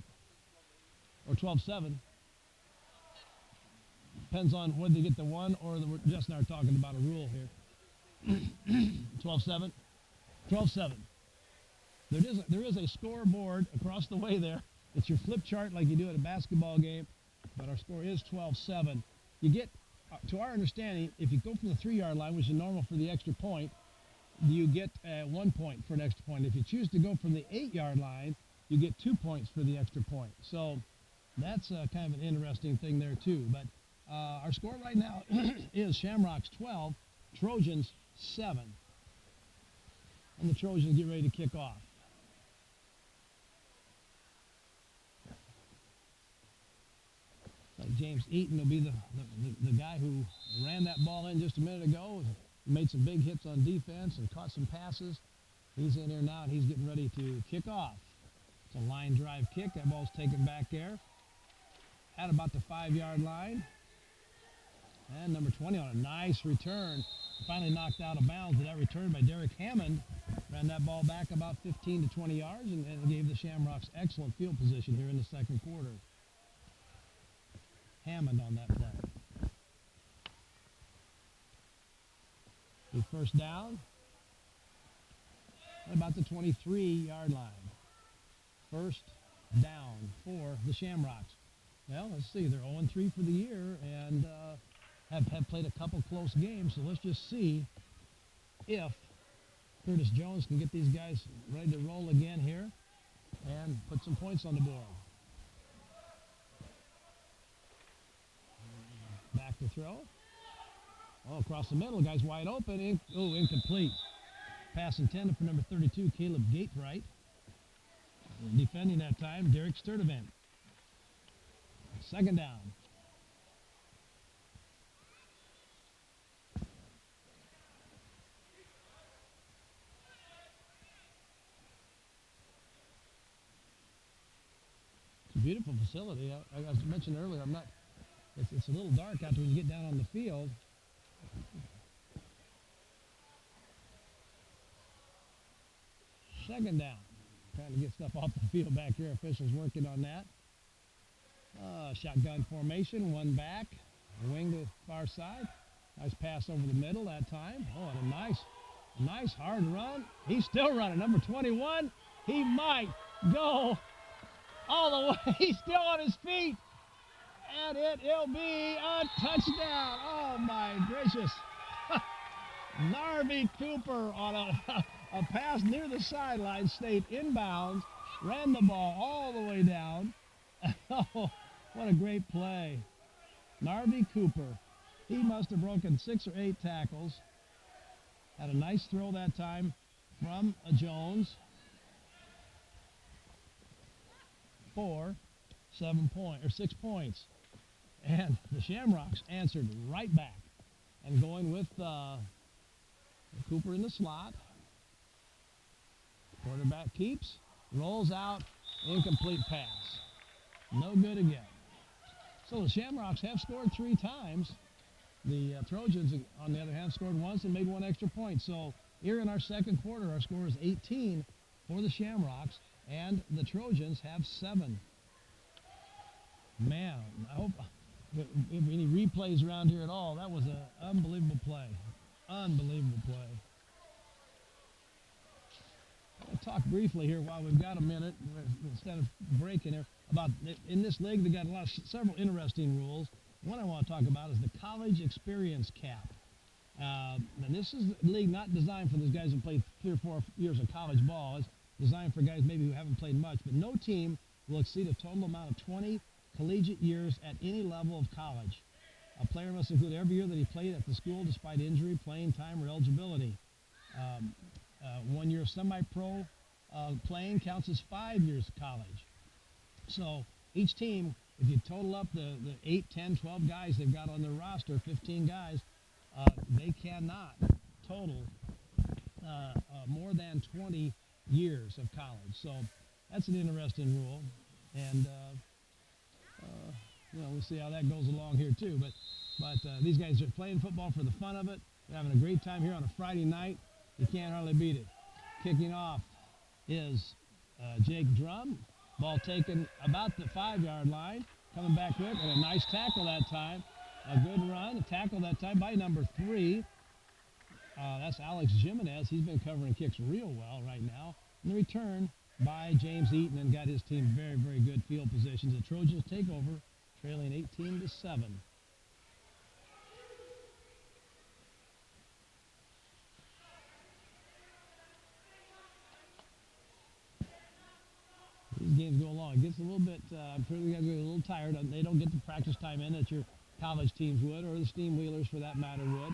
or 12-7. Depends on whether you get the one or the. Just now talking about a rule here. 12-7. 12-7. There is a scoreboard across the way there. It's your flip chart like you do at a basketball game, but our score is 12-7. You get, to our understanding, if you go from the 3-yard line, which is normal for the extra point, you get 1 point for an extra point. If you choose to go from the 8-yard line, you get 2 points for the extra point. So that's kind of an interesting thing there too. But our score right now is Shamrocks 12, Trojans 7. And the Trojans get ready to kick off. Like James Eaton will be the guy who ran that ball in just a minute ago. He made some big hits on defense and caught some passes. He's in here now, and he's getting ready to kick off. It's a line drive kick. That ball's taken back there at about the 5-yard line. And number 20 on a nice return. Finally knocked out of bounds with that return by Derek Hammond. Ran that ball back about 15 to 20 yards and gave the Shamrocks excellent field position here in the second quarter. Hammond on that play. The first down at about the 23-yard line. First down for the Shamrocks. Well, let's see. They're 0-3 for the year and have played a couple close games. So let's just see if Curtis Jones can get these guys ready to roll again here and put some points on the board. Back to throw. Oh, across the middle, guy's wide open. Incomplete. Pass intended for number 32, Caleb Gatewright. Defending that time, Derek Sturdivant. Second down. It's a beautiful facility. I mentioned earlier, it's a little dark out there when you get down on the field. Second down. Trying to get stuff off the field back here. Officials working on that. Shotgun formation, one back. Wing to the far side. Nice pass over the middle that time. Oh, and a nice hard run. He's still running. Number 21. He might go all the way. He's still on his feet. And it'll be a touchdown. Oh, my gracious. Narby Cooper on a pass near the sideline, stayed inbounds, ran the ball all the way down. Oh, what a great play. Narby Cooper. He must have broken 6 or 8 tackles. Had a nice throw that time from Jones. 6 points. And the Shamrocks answered right back. And going with Cooper in the slot. Quarterback keeps, rolls out, incomplete pass. No good again. So the Shamrocks have scored 3 times. The Trojans, on the other hand, scored once and made 1 extra point. So here in our second quarter, our score is 18 for the Shamrocks, and the Trojans have 7. Man, I hope if any replays around here at all, that was an unbelievable play. Unbelievable play. I'll talk briefly here while we've got a minute, instead of breaking here, about in this league they got several interesting rules. One I want to talk about is the college experience cap. And this is a league not designed for those guys who played 3 or 4 years of college ball. It's designed for guys maybe who haven't played much, but no team will exceed a total amount of 20 collegiate years at any level of college. A player must include every year that he played at the school despite injury, playing time, or eligibility. 1 year semi-pro playing counts as 5 years of college. So each team, if you total up the 8, 10, 12 guys they've got on their roster, 15 guys, they cannot total more than 20 years of college. So that's an interesting rule. And, we'll see how that goes along here too. But these guys are playing football for the fun of it. They're having a great time here on a Friday night. You can't hardly beat it. Kicking off is Jake Drum. Ball taken about the 5-yard line. Coming back quick, and a nice tackle that time. A good run, a tackle that time by number 3. That's Alex Jimenez. He's been covering kicks real well right now. And the return by James Eaton, and got his team very, very good field positions. The Trojans take over, trailing 18-7. These games go along. It gets a little bit, I'm sure the guys get a little tired. They don't get the practice time in that your college teams would, or the steam wheelers for that matter would.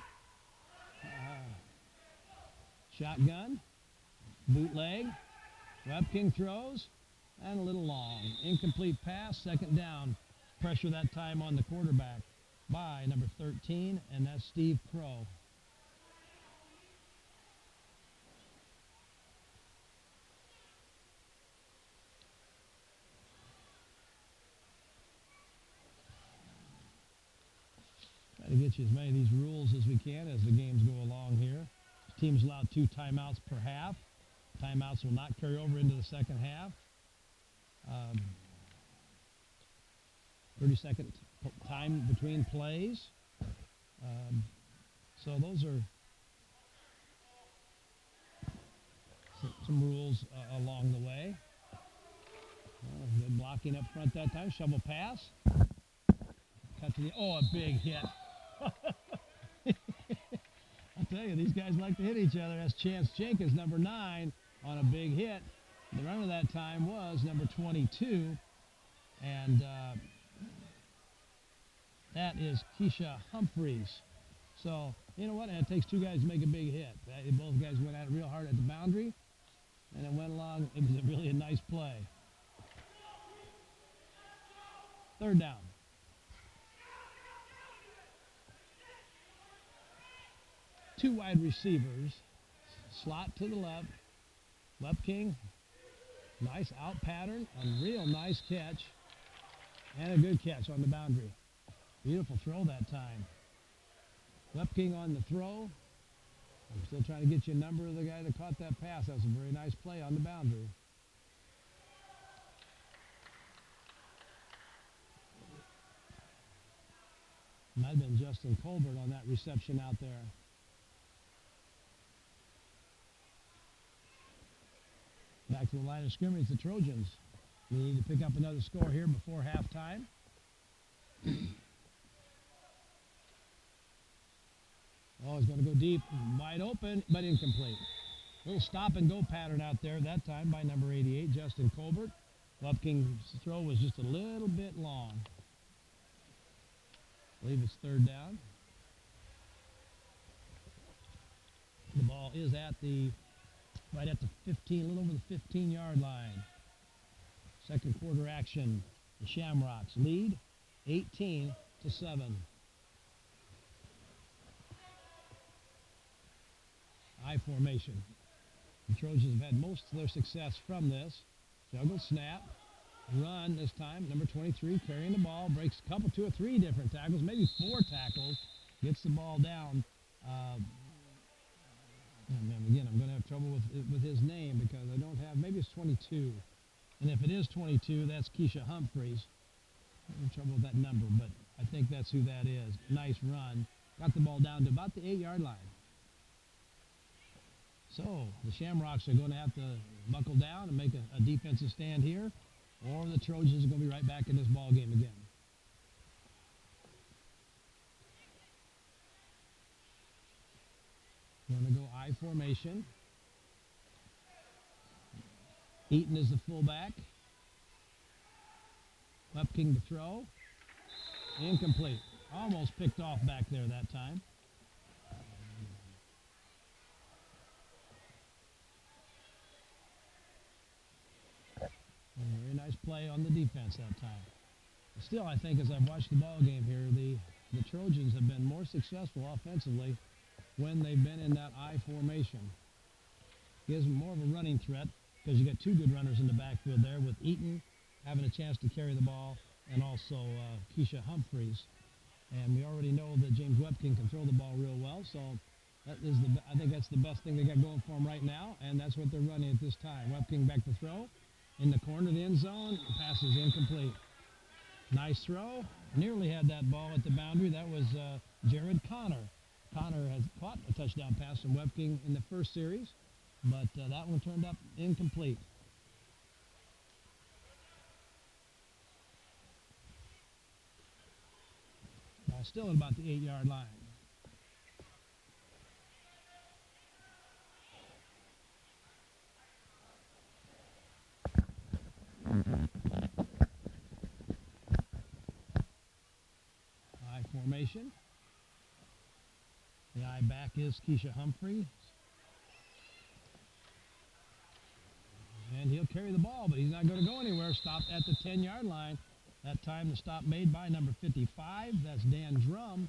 Shotgun, bootleg, Webking throws, and a little long. Incomplete pass, second down. Pressure that time on the quarterback by number 13, and that's Steve Crow. Try to get you as many of these rules as we can as the games go along here. Teams allowed 2 timeouts per half. Timeouts will not carry over into the second half. 30-second time between plays. So those are some rules along the way. Good blocking up front that time. Shovel pass. Cut to the, a big hit. I'll tell you, these guys like to hit each other. That's Chance Jenkins, number 9, on a big hit. The runner that time was number 22, and that is Keisha Humphreys. So, you know what? And it takes 2 guys to make a big hit. Both guys went at it real hard at the boundary, and it went along. It was really a nice play. Third down. Two wide receivers, slot to the left, King, nice out pattern, a real nice catch, and a good catch on the boundary. Beautiful throw that time. King on the throw. I'm still trying to get you a number of the guy that caught that pass. That was a very nice play on the boundary. Might have been Justin Colbert on that reception out there. Back to the line of scrimmage, the Trojans. They need to pick up another score here before halftime. He's going to go deep, wide open, but incomplete. Little stop and go pattern out there that time by number 88, Justin Colbert. King's throw was just a little bit long. I believe it's third down. The ball is right at the 15, a little over the 15-yard line. Second quarter action. The Shamrocks lead 18-7. I formation. The Trojans have had most of their success from this. Juggle snap. Run this time. Number 23 carrying the ball. Breaks a couple, 2 or 3 different tackles. Maybe 4 tackles. Gets the ball down. Again, I'm going to have trouble with his name because I don't have, maybe it's 22. And if it is 22, that's Keisha Humphreys. I'm in trouble with that number, but I think that's who that is. Nice run. Got the ball down to about the 8-yard line. So the Shamrocks are going to have to buckle down and make a defensive stand here, or the Trojans are going to be right back in this ball game again. Going to go I formation. Eaton is the fullback. King to throw. Incomplete. Almost picked off back there that time. Very nice play on the defense that time. Still, I think as I've watched the ball game here, the Trojans have been more successful offensively when they've been in that I formation. Gives them more of a running threat. because you got two good runners in the backfield there with Eaton having a chance to carry the ball and also Keisha Humphreys. And we already know that James Webking can throw the ball real well, so that is I think that's the best thing they got going for them right now, and that's what they're running at this time. Webking back to throw in the corner of the end zone. Pass is incomplete. Nice throw. Nearly had that ball at the boundary. That was Jared Connor. Connor has caught a touchdown pass from Webking in the first series, but that one turned up incomplete. Ball still at about the 8-yard line. High formation. The eye back is Keisha Humphrey. And he'll carry the ball, but he's not going to go anywhere. Stopped at the 10-yard line. That time the stop made by number 55. That's Dan Drum.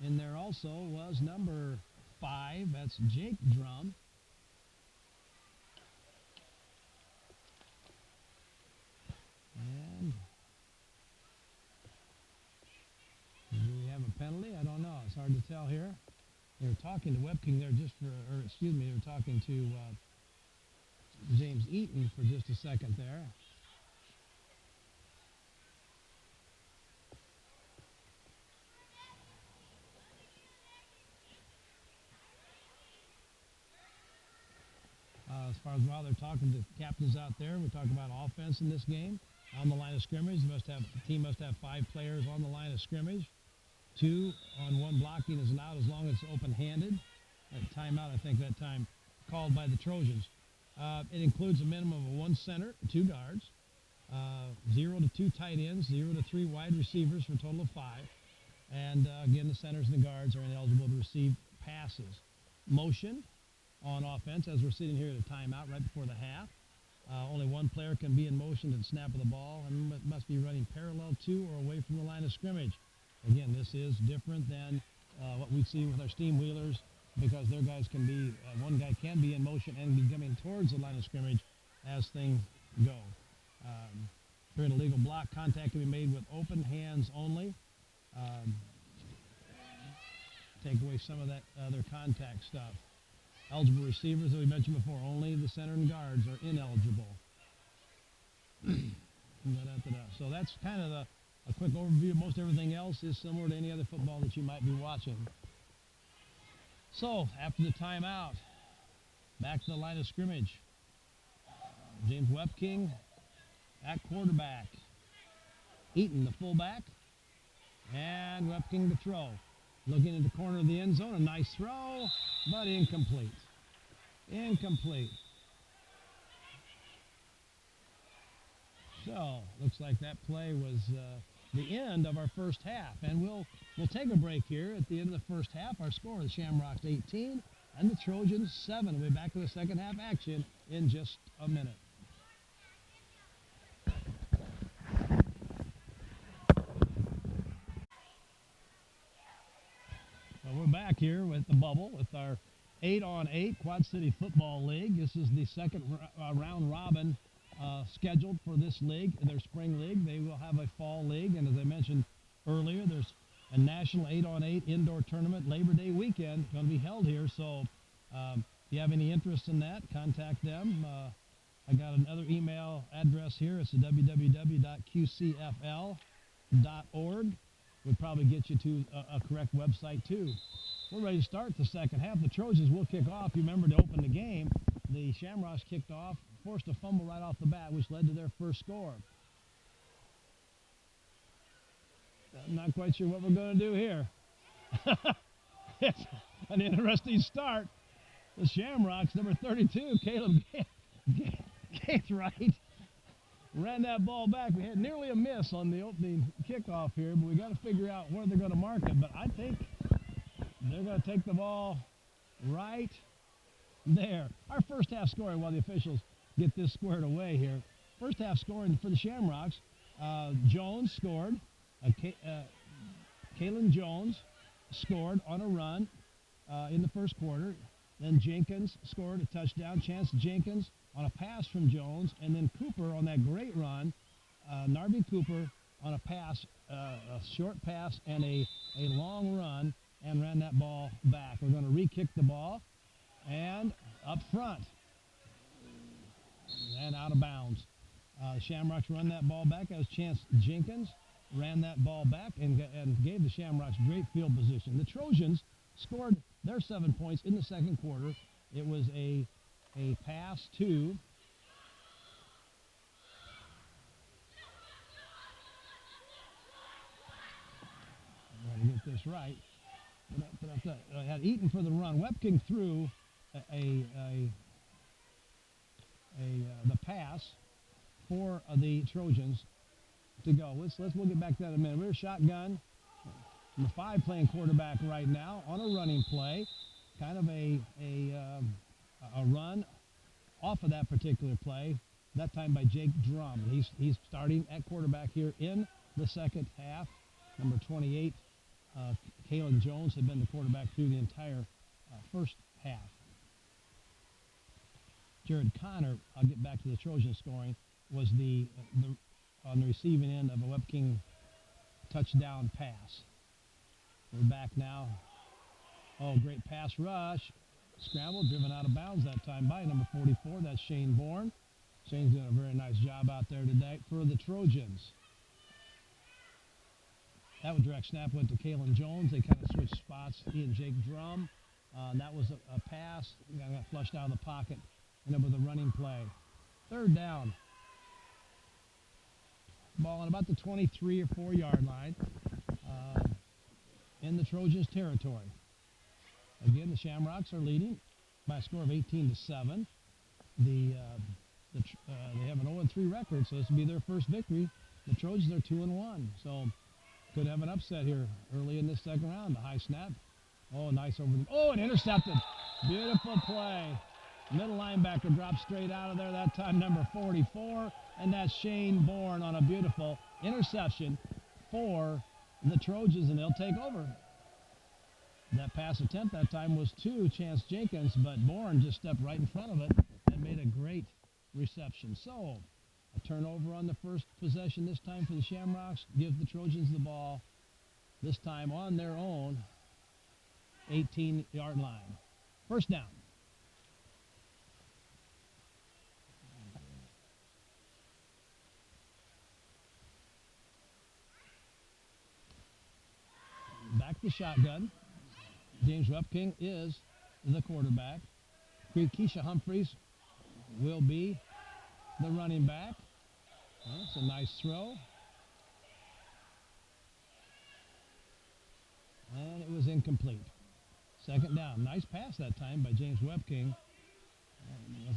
And there also was number 5. That's Jake Drum. And do we have a penalty? I don't know. It's hard to tell here. They were talking to Webking there they were talking to James Eaton for just a second there. As far as while they're talking to the captains out there, we're talking about offense in this game. On the line of scrimmage, the team must have 5 players on the line of scrimmage. 2 on 1 blocking is allowed as long as it's open-handed. Timeout, I think that time called by the Trojans. It includes a minimum of 1 center, 2 guards, 0 to 2 tight ends, 0 to 3 wide receivers for a total of 5. And again, the centers and the guards are ineligible to receive passes. Motion on offense, as we're sitting here at a timeout right before the half. Only 1 player can be in motion at the snap of the ball and must be running parallel to or away from the line of scrimmage. Again, this is different than what we see with our steam wheelers, because their guys can be, one guy can be in motion and be coming towards the line of scrimmage as things go. During a legal block, contact can be made with open hands only. Take away some of that other contact stuff. Eligible receivers, that we mentioned before, only the center and guards are ineligible. So that's kind of a quick overview. Most everything else is similar to any other football that you might be watching. So, after the timeout, back to the line of scrimmage. James Webking at quarterback. Eaton, the fullback. And Webking to throw. Looking at the corner of the end zone, a nice throw, but incomplete. Incomplete. So, looks like that play was the end of our first half. And we'll take a break here at the end of the first half. Our score is Shamrocks 18 and the Trojans 7. We'll be back to the second half action in just a minute. Well, we're back here with the bubble with our 8-on-8 Quad City Football League. This is the second round robin scheduled for this league, their spring league. They will have a fall league, and as I mentioned earlier, there's a national 8-on-8 indoor tournament Labor Day weekend going to be held here. So if you have any interest in that, contact them. I got another email address here. It's www.qcfl.org. Would probably get you to a correct website too. We're ready to start the second half. The Trojans will kick off. You remember to open the game, the Shamrocks kicked off, forced a fumble right off the bat, which led to their first score. I'm not quite sure what we're going to do here. It's an interesting start. The Shamrocks, number 32, Caleb Gaithright, ran that ball back. We had nearly a miss on the opening kickoff here, but we got to figure out where they're going to mark it. But I think they're going to take the ball right there. Our first half scoring, while the officials get this squared away here. First half scoring for the Shamrocks. Jones scored. Kaylin Jones scored on a run in the first quarter. Then Jenkins scored a touchdown. Chance Jenkins on a pass from Jones. And then Cooper on that great run. Narby Cooper on a pass, a short pass and a long run, and ran that ball back. We're going to re-kick the ball. And up front. And out of bounds. Shamrocks run that ball back as Chance Jenkins ran that ball back and gave the Shamrocks great field position. The Trojans scored their 7 points in the second quarter. It was a pass to I'm going to get this right. I had Eaton for the run. Webking threw the pass for the Trojans to go. We'll get back to that in a minute. We're shotgun. Number 5 playing quarterback right now on a running play. Kind of a run off of that particular play. That time by Jake Drum. He's starting at quarterback here in the second half. Number 28, Kalen Jones, had been the quarterback through the entire first half. Jared Connor, I'll get back to the Trojan scoring, was on the receiving end of a Webking touchdown pass. We're back now. Oh, great pass rush. Scramble, driven out of bounds that time by number 44. That's Shane Bourne. Shane's doing a very nice job out there today for the Trojans. That was direct snap, went to Kalen Jones. They kind of switched spots, he and Jake Drum. That was a pass. Got flushed out of the pocket. And then with a running play. Third down. Ball on about the 23 or 4 yard line in the Trojans territory. Again, the Shamrocks are leading by a score of 18-7. They have an 0-3 record, so this will be their first victory. The Trojans are 2-1, so could have an upset here early in this second round. The high snap. Oh, nice over the. Oh, and intercepted. Beautiful play. Middle linebacker dropped straight out of there that time, number 44, and that's Shane Bourne on a beautiful interception for the Trojans, and they'll take over. That pass attempt that time was to Chance Jenkins, but Bourne just stepped right in front of it and made a great reception. So, a turnover on the first possession this time for the Shamrocks. Gives the Trojans the ball, this time on their own 18-yard line. First down. Back to shotgun. James Webking is the quarterback. Keisha Humphreys will be the running back. That's a nice throw. And it was incomplete. Second down. Nice pass that time by James Webking.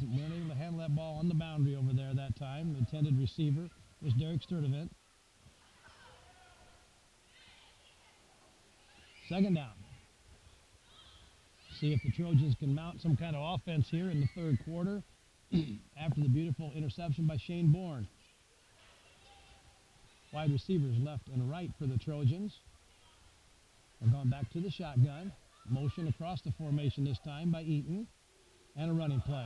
Weren't able to handle that ball on the boundary over there that time. The intended receiver was Derek Sturdivant. Second down. See if the Trojans can mount some kind of offense here in the third quarter after the beautiful interception by Shane Bourne. Wide receivers left and right for the Trojans. We're going back to the shotgun. Motion across the formation this time by Eaton. And a running play.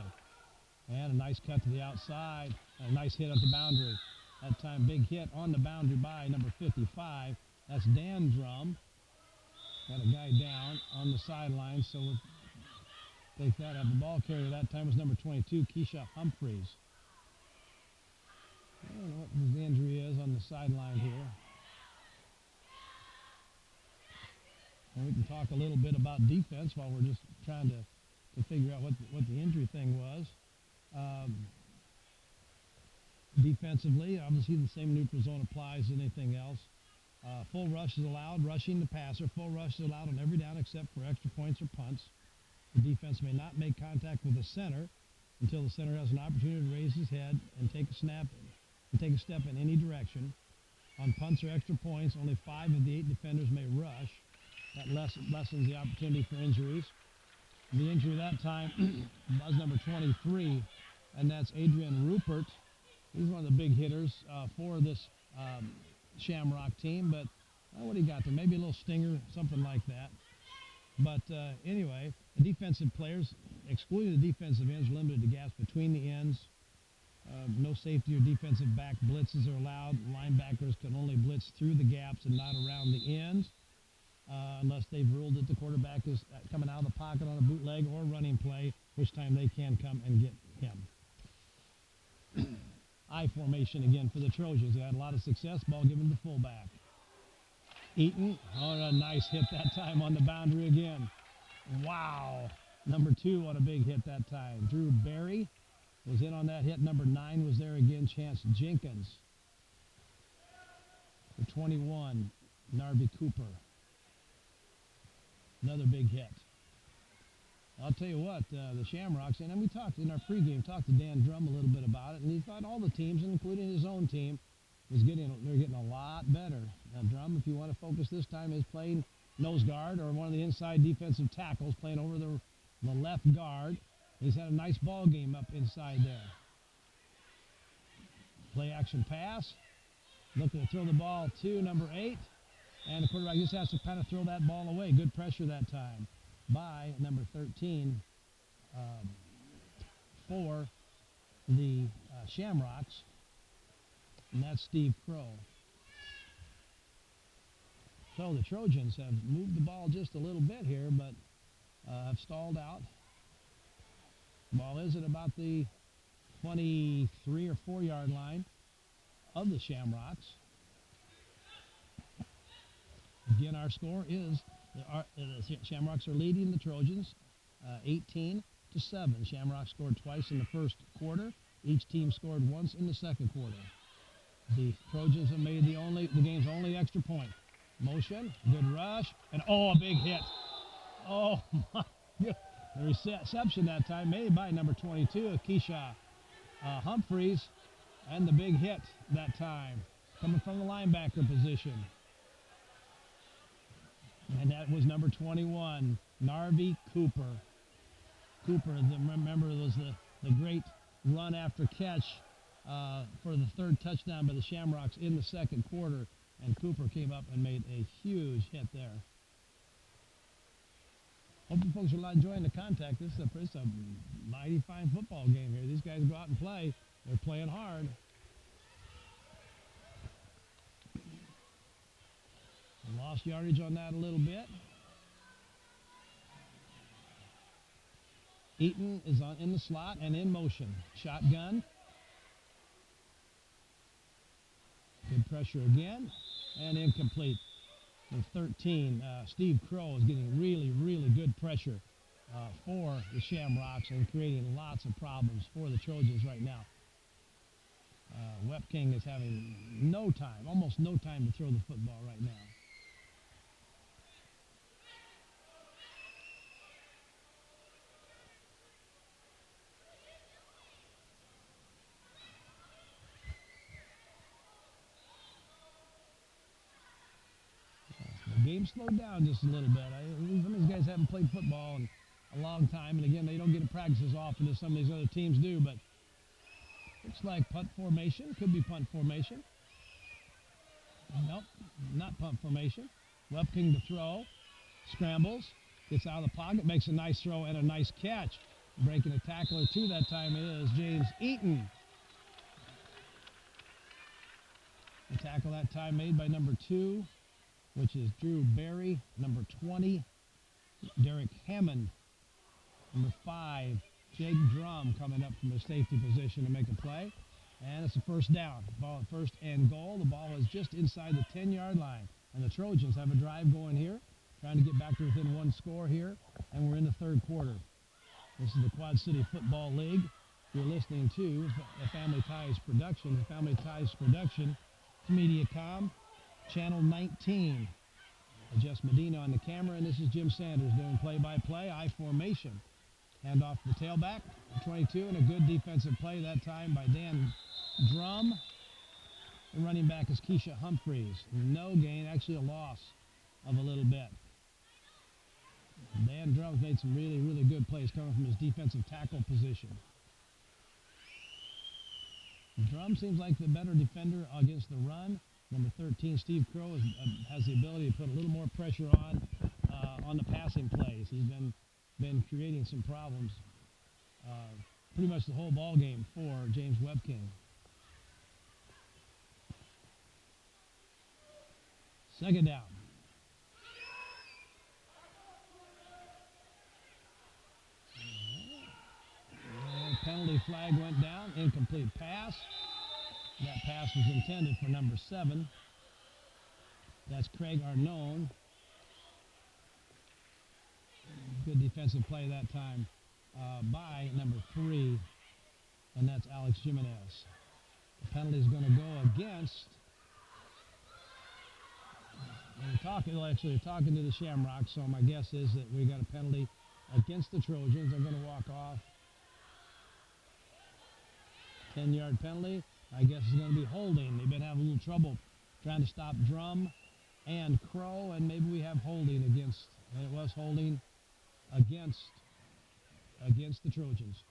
And a nice cut to the outside. And a nice hit at the boundary. That time, big hit on the boundary by number 55. That's Dan Drum. Got a guy down on the sideline, so we'll take that up. The ball carrier that time was number 22, Keisha Humphreys. I don't know what the injury is on the sideline here. And we can talk a little bit about defense while we're just trying to figure out what the injury thing was. Defensively, obviously the same neutral zone applies to anything else. Full rush is allowed, rushing the passer. Full rush is allowed on every down except for extra points or punts. The defense may not make contact with the center until the center has an opportunity to raise his head and take a snap and take a step in any direction. On punts or extra points, only 5 of the 8 defenders may rush. That lessens the opportunity for injuries. The injury that time was number 23, and that's Adrian Rupert. He's one of the big hitters for this Shamrock team, but what do you got there? Maybe a little stinger, something like that. But anyway, the defensive players, excluding the defensive ends, limited to gaps between the ends. No safety or defensive back blitzes are allowed. Linebackers can only blitz through the gaps and not around the ends, unless they've ruled that the quarterback is coming out of the pocket on a bootleg or running play, which time they can come and get him. I formation again for the Trojans. They had a lot of success. Ball given to the fullback. Eaton, a nice hit that time on the boundary again. Wow. Number 2 on a big hit that time. Drew Berry was in on that hit. Number 9 was there again. Chance Jenkins. For 21, Narby Cooper. Another big hit. I'll tell you what, the Shamrocks, and then we talked in our pregame, talked to Dan Drum a little bit about it, and he thought all the teams, including his own team, they're getting a lot better. Now, Drum, if you want to focus this time, is playing nose guard or one of the inside defensive tackles, playing over the left guard. He's had a nice ball game up inside there. Play action pass. Looking to throw the ball to number 8. And the quarterback just has to kind of throw that ball away. Good pressure that time by number 13 for the Shamrocks. And that's Steve Crow. So the Trojans have moved the ball just a little bit here, but have stalled out. Ball is at about the 23 or 4 yard line of the Shamrocks. Again, our score is the Shamrocks are leading the Trojans 18-7. Shamrocks scored twice in the first quarter. Each team scored once in the second quarter. The Trojans have made the game's only extra point. Motion, good rush, and a big hit. Oh my God. The reception that time made by number 22, Keisha Humphreys, and the big hit that time coming from the linebacker position. And that was number 21, Narby Cooper. Remember, was the great run after catch for the third touchdown by the Shamrocks in the second quarter, and Cooper came up and made a huge hit there. Hope you folks are enjoying the contact. This is a mighty fine football game here. These guys go out and play. They're playing hard. Lost yardage on that a little bit. Eaton is in the slot and in motion. Shotgun. Good pressure again. And incomplete. The 13, Steve Crow is getting really, really good pressure for the Shamrocks and creating lots of problems for the Trojans right now. Wepking is having almost no time to throw the football right now. The game slowed down just a little bit. Some of these guys haven't played football in a long time, and again, they don't get to practice as often as some of these other teams do, but looks like punt formation. Could be punt formation. Nope, not punt formation. Wepking to throw. Scrambles. Gets out of the pocket. Makes a nice throw and a nice catch. Breaking a tackle or two that time is James Eaton. The tackle that time made by number 2, which is Drew Berry. Number 20, Derek Hammond. Number 5, Jake Drum coming up from a safety position to make a play. And it's a first down. Ball at first and goal. The ball is just inside the 10-yard line. And the Trojans have a drive going here, trying to get back to within one score here. And we're in the third quarter. This is the Quad City Football League. You're listening to the Family Ties Production. The Family Ties Production, Mediacom, Channel 19. Jess Medina on the camera, and this is Jim Sanders doing play-by-play. I formation. Hand off to the tailback, 22, and a good defensive play that time by Dan Drum. The running back is Keisha Humphreys. No gain, actually a loss of a little bit. Dan Drum's made some really, really good plays coming from his defensive tackle position. Drum seems like the better defender against the run. Number 13, Steve Crow, has the ability to put a little more pressure on on the passing plays. He's been creating some problems pretty much the whole ball game for James Webking. Second down. And penalty flag went down. Incomplete pass. That pass was intended for number 7. That's Craig Arnone. Good defensive play that time by number 3, and that's Alex Jimenez. The penalty is going to go against. They're talking to the Shamrocks, so my guess is that we got a penalty against the Trojans. They're going to walk off. 10-yard penalty. I guess it's going to be holding. They've been having a little trouble trying to stop Drum and Crow, and maybe we have holding against, and it was holding against the Trojans.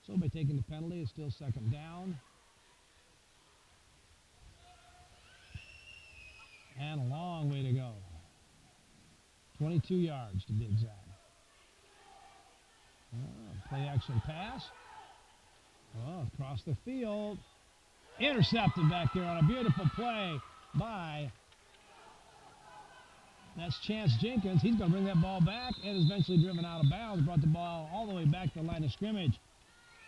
So by taking the penalty, it's still second down. And a long way to go. 22 yards to be exact. Play action pass. Across the field. Intercepted back there on a beautiful play by, that's Chance Jenkins. He's going to bring that ball back and is eventually driven out of bounds. Brought the ball all the way back to the line of scrimmage.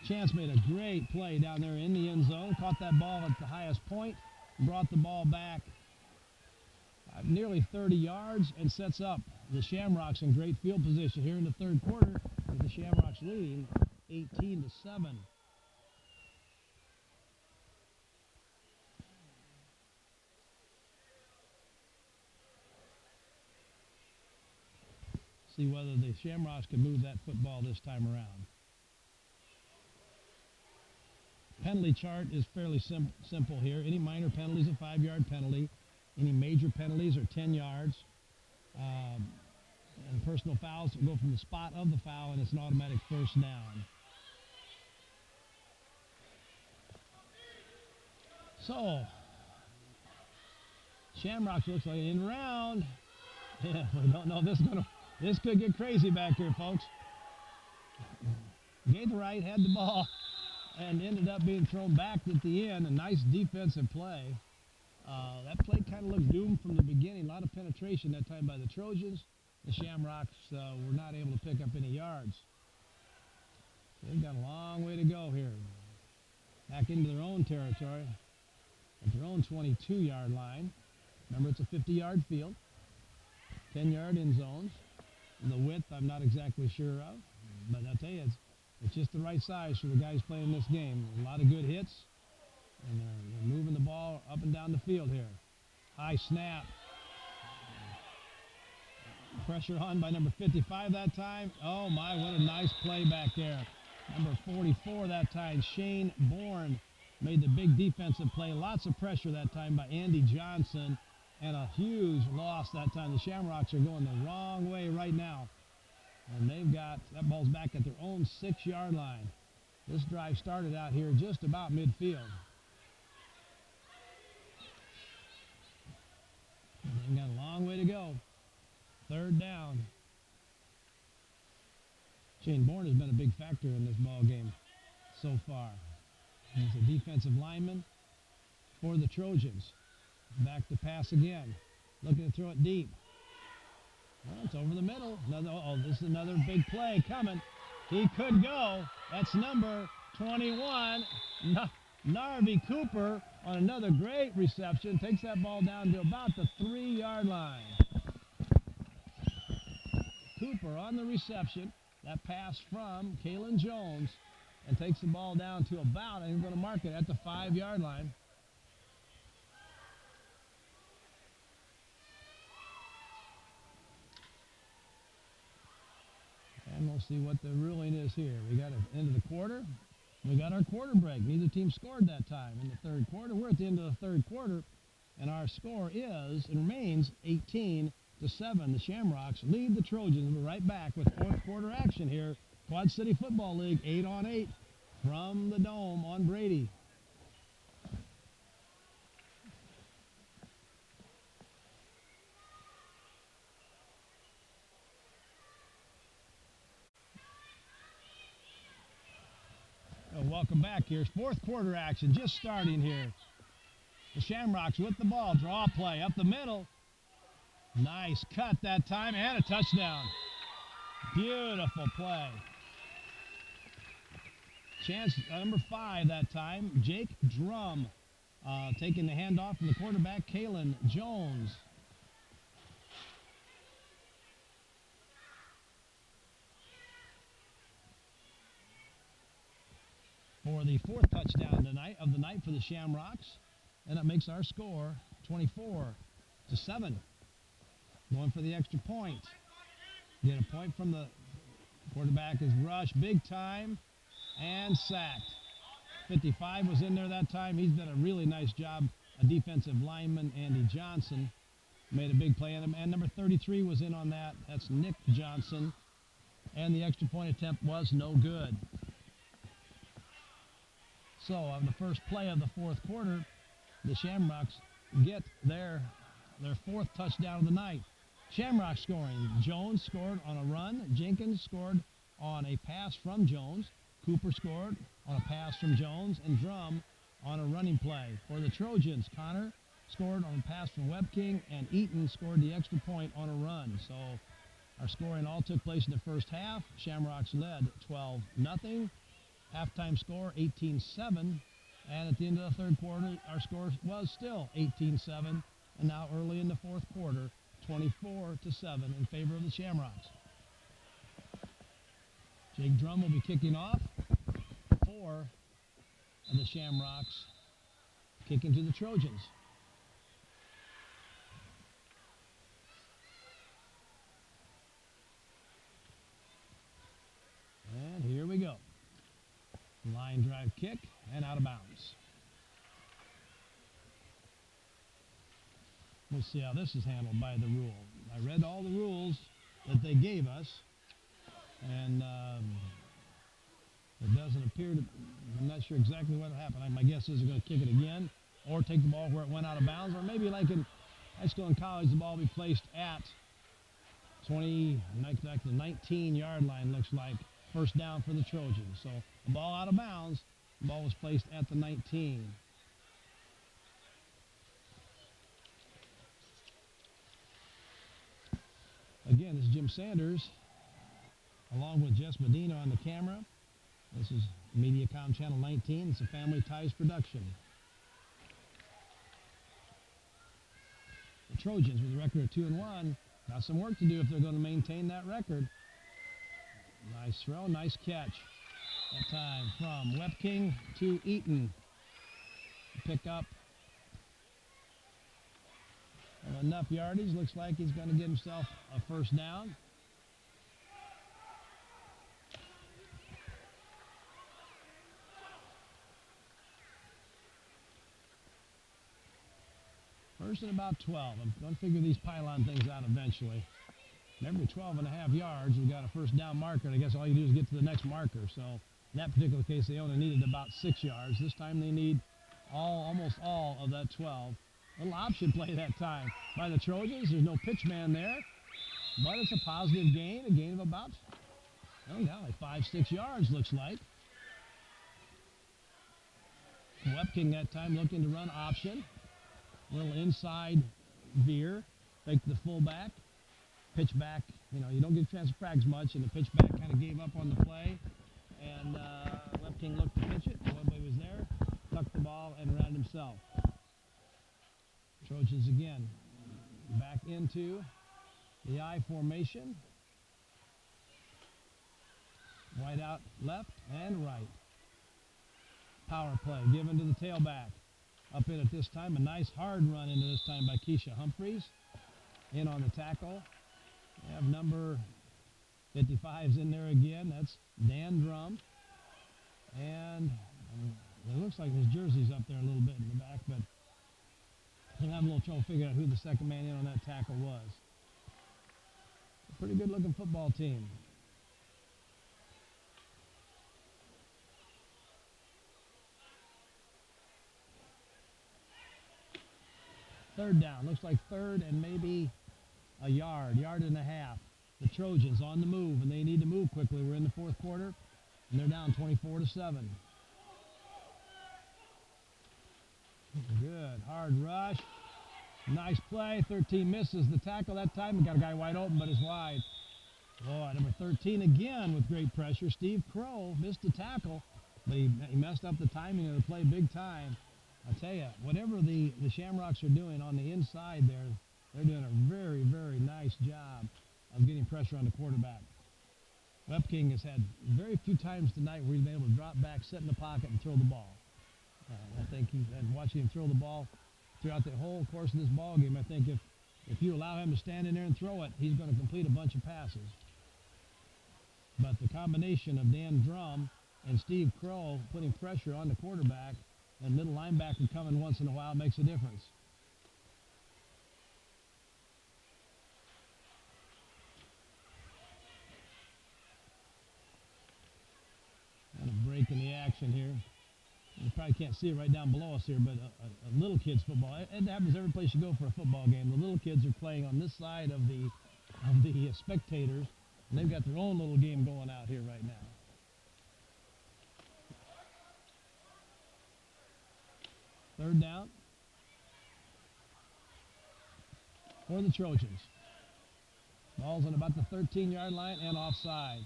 Chance made a great play down there in the end zone. Caught that ball at the highest point. Brought the ball back nearly 30 yards and sets up the Shamrocks in great field position here in the third quarter, with the Shamrocks leading 18-7. See whether the Shamrocks can move that football this time around. Penalty chart is fairly simple here. Any minor penalty is a 5-yard penalty. Any major penalties are 10 yards. And personal fouls go from the spot of the foul, and it's an automatic first down. So, Shamrocks looks like an in round. Yeah, we don't know this could get crazy back here, folks. Gatorite had the ball and ended up being thrown back at the end. A nice defensive play. That play kind of looked doomed from the beginning. A lot of penetration that time by the Trojans. The Shamrocks were not able to pick up any yards. They've got a long way to go here. Back into their own territory at their own 22-yard line. Remember, it's a 50-yard field. 10-yard end zones. The width, I'm not exactly sure of. But I'll tell you, it's just the right size for the guys playing this game. A lot of good hits. And they're moving the ball up and down the field here. High snap. Pressure on by number 55 that time. Oh my, what a nice play back there. Number 44 that time, Shane Bourne, made the big defensive play. Lots of pressure that time by Andy Johnson. And a huge loss that time. The Shamrocks are going the wrong way right now. And they've got, that ball's back at their own 6-yard line. This drive started out here just about midfield. And they've got a long way to go. Third down. Shane Bourne has been a big factor in this ball game so far. He's a defensive lineman for the Trojans. Back to pass again. Looking to throw it deep. Well, it's over the middle. This is another big play coming. He could go. That's number 21, Narvi Cooper, on another great reception. Takes that ball down to about the 3-yard line. Cooper on the reception. That pass from Kalen Jones, and takes the ball down to about, and he's going to mark it at the 5-yard line. And we'll see what the ruling is here. We got an end of the quarter. We got our quarter break. Neither team scored that time in the third quarter. We're at the end of the third quarter, and our score is, and remains, 18-7. The Shamrocks lead the Trojans. We're right back with fourth quarter action here. Quad City Football League, 8-on-8 from the Dome on Brady. welcome back. Here's fourth quarter action just starting here. The Shamrocks with the ball. Draw play up the middle. Nice cut that time and a touchdown. Beautiful play. Chance number 5 that time. Jake Drum taking the handoff from the quarterback, Kalen Jones. For the 4th touchdown tonight of the night for the Shamrocks. And that makes our score 24-7. Going for the extra point. Get a point from the quarterback is rushed big time and sacked. 55 was in there that time. He's done a really nice job. A defensive lineman, Andy Johnson, made a big play on him. And number 33 was in on that. That's Nick Johnson. And the extra point attempt was no good. So on the first play of the 4th quarter, the Shamrocks get their 4th touchdown of the night. Shamrocks scoring. Jones scored on a run. Jenkins scored on a pass from Jones. Cooper scored on a pass from Jones. And Drum on a running play. For the Trojans, Connor scored on a pass from Webking. And Eaton scored the extra point on a run. So our scoring all took place in the first half. Shamrocks led 12-0. Halftime score 18-7. And at the end of the 3rd quarter, our score was still 18-7. And now early in the 4th quarter, 24-7 in favor of the Shamrocks. Jake Drum will be kicking off for the Shamrocks, kicking to the Trojans. And here we go. Line drive kick and out of bounds. We'll see how this is handled by the rule. I read all the rules that they gave us, and it doesn't appear to, I'm not sure exactly what happened. My guess is they're going to kick it again or take the ball where it went out of bounds, or maybe like in high school and college, the ball will be placed at 20, like the 19-yard line, looks like. First down for the Trojans. So the ball out of bounds, the ball was placed at the 19. Again, this is Jim Sanders, along with Jess Medina on the camera. This is Mediacom Channel 19. It's a Family Ties production. The Trojans, with a record of 2-1, got some work to do if they're going to maintain that record. Nice throw, nice catch. That time from Webking to Eaton. Pick up enough yardage. Looks like he's going to get himself a first down. First and about 12. I'm going to figure these pylon things out eventually. Every 12.5 yards, we got a first down marker, and I guess all you do is get to the next marker. So in that particular case, they only needed about 6 yards. This time they need almost all of that 12. Little option play that time by the Trojans. There's no pitch man there, but it's a positive gain, a gain of about, like 5-6 yards, looks like. Webking that time looking to run option. Little inside veer, fake the fullback. Pitch back, you don't get a chance to practice much, and the pitch back kind of gave up on the play. And Webking looked to pitch it. Nobody was there. Tucked the ball and ran it himself. Trojans again back into the I formation. Wide out left and right. Power play given to the tailback. Up in at this time, a nice hard run into this time by Keisha Humphreys. In on the tackle. We have number 55's in there again. That's Dan Drum. And it looks like his jersey's up there a little bit in the back, but I'm having a little trouble figuring out who the second man in on that tackle was. A pretty good looking football team. Third down. Looks like third and maybe a yard and a half. The Trojans on the move, and they need to move quickly. We're in the 4th quarter, and they're down 24-7. good. Hard rush. Nice play. 13 misses the tackle that time. We got a guy wide open, but it's wide. Boy, number 13 again with great pressure. Steve Crow missed the tackle, but he messed up the timing of the play big time. I tell you, whatever the Shamrocks are doing on the inside there, they're doing a very, very nice job of getting pressure on the quarterback. Webking has had very few times tonight where he's been able to drop back, sit in the pocket, and throw the ball. I think watching him throw the ball throughout the whole course of this ball game, I think if you allow him to stand in there and throw it, he's going to complete a bunch of passes. But the combination of Dan Drum and Steve Crow putting pressure on the quarterback and middle linebacker coming once in a while makes a difference. And a break in the action here. You probably can't see it right down below us here, but a little kids football. It happens every place you go for a football game. The little kids are playing on this side of the spectators, and they've got their own little game going out here right now. Third down for the Trojans. Ball's on about the 13-yard line and offside.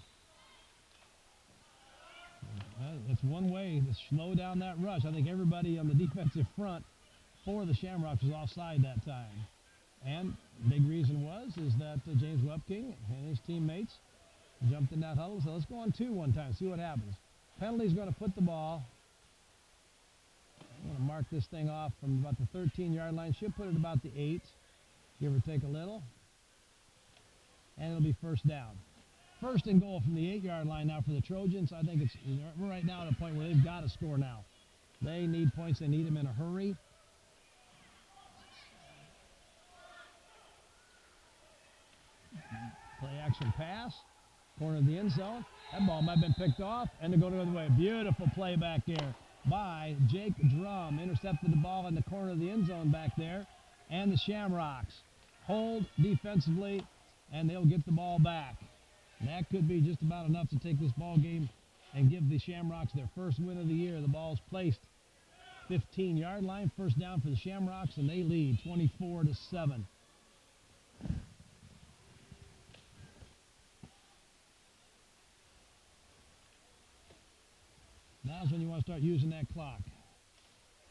That's one way to slow down that rush. I think everybody on the defensive front for the Shamrocks was offside that time. And the big reason is that James Webking and his teammates jumped in that huddle. So let's go on 2 one time, see what happens. Penalty's going to put the ball. I'm going to mark this thing off from about the 13-yard line. She'll put it about the 8, give or take a little. And it'll be first down. First and goal from the 8-yard line now for the Trojans. I think we're right now at a point where they've got to score now. They need points. They need them in a hurry. Play action pass. Corner of the end zone. That ball might have been picked off, and they're going the other way. Beautiful play back there by Jake Drum. Intercepted the ball in the corner of the end zone back there. And the Shamrocks hold defensively, and they'll get the ball back. And that could be just about enough to take this ball game and give the Shamrocks their first win of the year. The ball's placed 15-yard line, first down for the Shamrocks, and they lead 24-7. Now's when you want to start using that clock.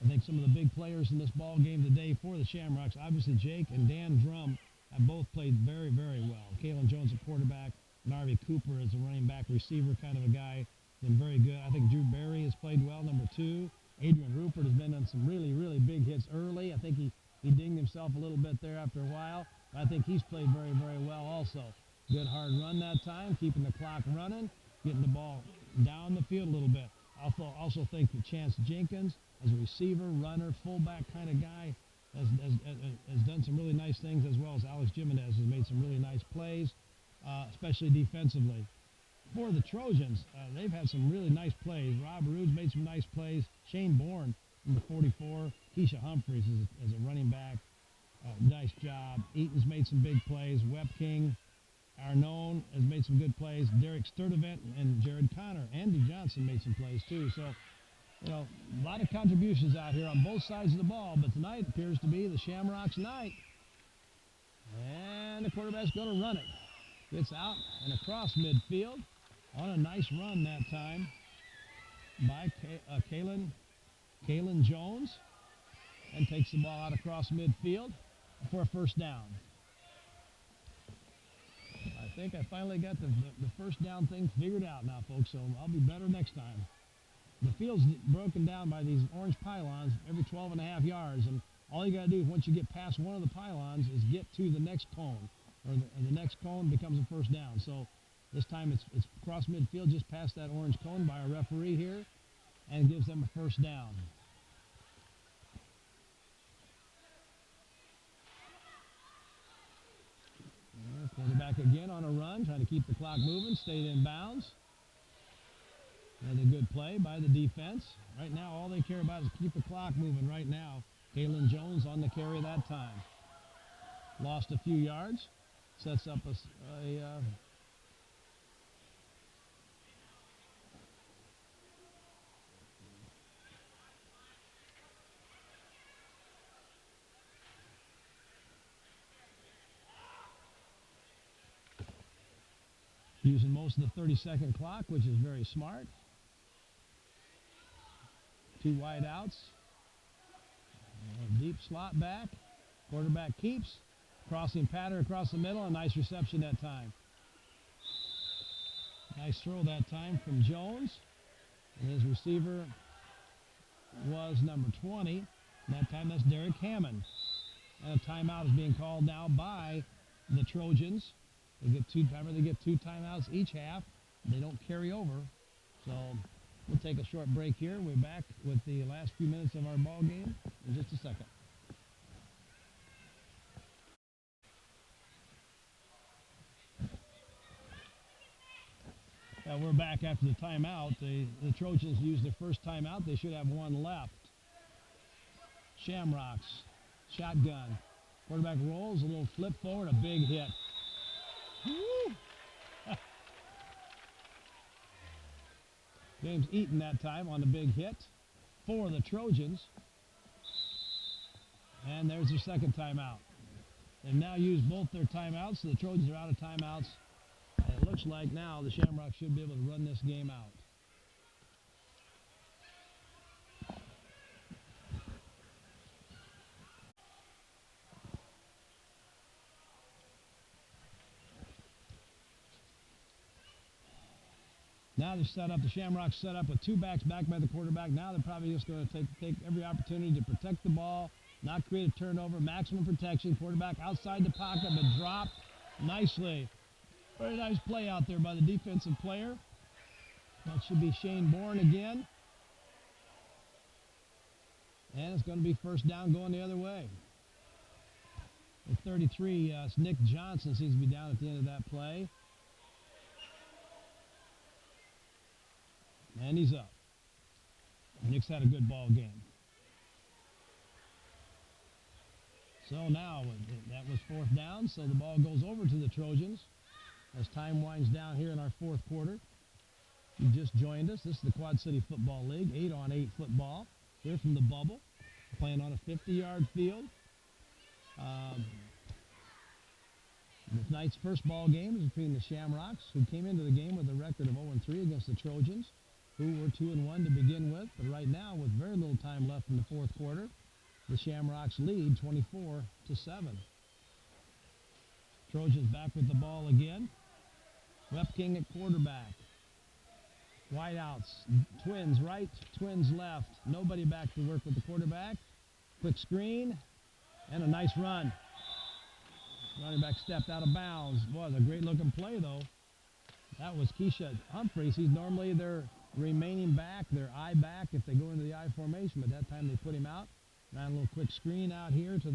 I think some of the big players in this ball game today for the Shamrocks, obviously Jake and Dan Drum, have both played very, very well. Kalen Jones, a quarterback. Narvi Cooper is a running back receiver kind of a guy, been very good. I think Drew Berry has played well, number 2. Adrian Rupert has been on some really, really big hits early. I think he dinged himself a little bit there after a while. But I think he's played very, very well also. Good hard run that time, keeping the clock running, getting the ball down the field a little bit. Also think that Chance Jenkins, as a receiver, runner, fullback kind of guy, has done some really nice things, as well as Alex Jimenez has made some really nice plays. Especially defensively. For the Trojans, they've had some really nice plays. Rob Rude's made some nice plays. Shane Bourne, number 44. Keisha Humphreys is a running back. Nice job. Eaton's made some big plays. Webking, Arnone has made some good plays. Derek Sturdivant and Jared Connor. Andy Johnson made some plays too. So, a lot of contributions out here on both sides of the ball. But tonight appears to be the Shamrocks' night. And the quarterback's going to run it. Gets out and across midfield on a nice run that time by Kalen Jones, and takes the ball out across midfield for a first down. I think I finally got the first down thing figured out now, folks, so I'll be better next time. The field's broken down by these orange pylons every 12.5 yards, and all you got to do is once you get past one of the pylons is get to the next cone. Or the next cone becomes a first down. So this time it's across midfield, just past that orange cone by a referee here, and gives them a first down. Quarterback again on a run, trying to keep the clock moving, stayed in bounds. Another good play by the defense. Right now, all they care about is keep the clock moving right now. Kalen Jones on the carry that time. Lost a few yards. Sets up a Using most of the 30-second clock, which is very smart. 2 wide outs. A deep slot back. Quarterback keeps. Crossing pattern across the middle. A nice reception that time. Nice throw that time from Jones. And his receiver was number 20. And that time that's Derek Hammond. And a timeout is being called now by the Trojans. They get 2 timeouts each half. They don't carry over. So we'll take a short break here. We're back with the last few minutes of our ball game in just a second. We're back after the timeout. The Trojans used their first timeout. They should have 1 left. Shamrocks, shotgun. Quarterback rolls, a little flip forward, a big hit. Woo! James Eaton that time on the big hit for the Trojans. And there's their second timeout. They've now used both their timeouts, so the Trojans are out of timeouts. And it looks like now the Shamrocks should be able to run this game out. Now they're set up, the Shamrocks set up with 2 backs backed by the quarterback. Now they're probably just going to take every opportunity to protect the ball, not create a turnover, maximum protection. Quarterback outside the pocket, but dropped nicely. Very nice play out there by the defensive player. That should be Shane Bourne again. And it's going to be first down going the other way. At 33, Nick Johnson seems to be down at the end of that play. And he's up. Nick's had a good ball game. So now that was 4th down, so the ball goes over to the Trojans as time winds down here in our 4th quarter. You just joined us. This is the Quad City Football League, 8-on-8 football. Here from the bubble, playing on a 50-yard field. Tonight's first ball game is between the Shamrocks, who came into the game with a record of 0-3 against the Trojans, who were 2-1 to begin with. But right now, with very little time left in the 4th quarter, the Shamrocks lead 24-7. Trojans back with the ball again. Wepking at quarterback. Wideouts, twins right, twins left. Nobody back to work with the quarterback. Quick screen, and a nice run. Running back stepped out of bounds. Was a great looking play though. That was Keisha Humphreys. He's normally their remaining back, their I back if they go into the I formation, but that time they put him out. Ran a little quick screen out here to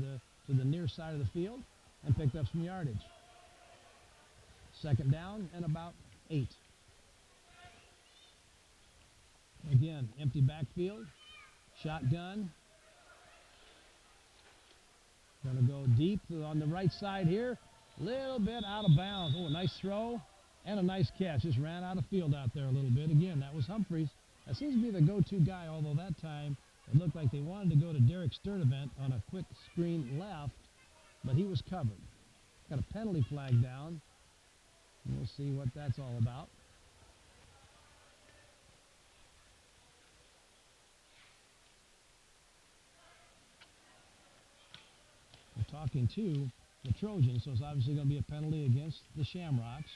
the near side of the field and picked up some yardage. Second down and about 8. Again, empty backfield. Shotgun. Gonna go deep on the right side here. Little bit out of bounds. Oh, a nice throw and a nice catch. Just ran out of field out there a little bit. Again, that was Humphreys. That seems to be the go-to guy, although that time it looked like they wanted to go to Derek Sturdivant on a quick screen left, but he was covered. Got a penalty flag down. We'll see what that's all about. We're talking to the Trojans, so it's obviously going to be a penalty against the Shamrocks.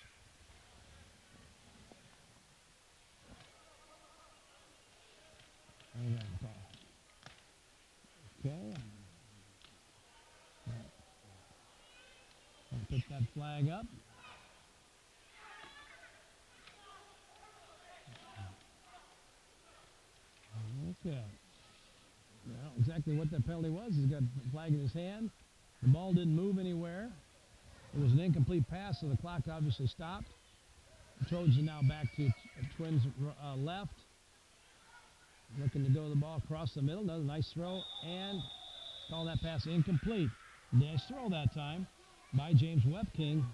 Okay. I'll pick that flag up. Okay. Well, exactly what that penalty was. He's got the flag in his hand. The ball didn't move anywhere. It was an incomplete pass, so the clock obviously stopped. The Trojans are now back to Twins left. Looking to go the ball across the middle. Another nice throw, and call that pass incomplete. Nice throw that time by James Wepking,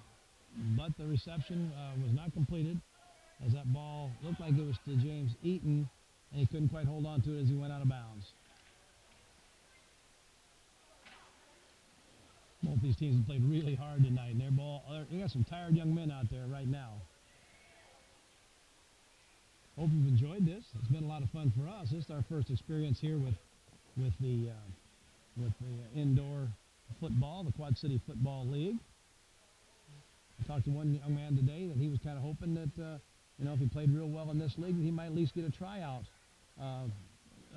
but the reception was not completed as that ball looked like it was to James Eaton, and he couldn't quite hold on to it as he went out of bounds. Both these teams have played really hard tonight, and they got some tired young men out there right now. hope you've enjoyed this. It's been a lot of fun for us. This is our first experience here with the indoor football, the Quad City Football League. I talked to one young man today that he was kind of hoping that, if he played real well in this league, he might at least get a tryout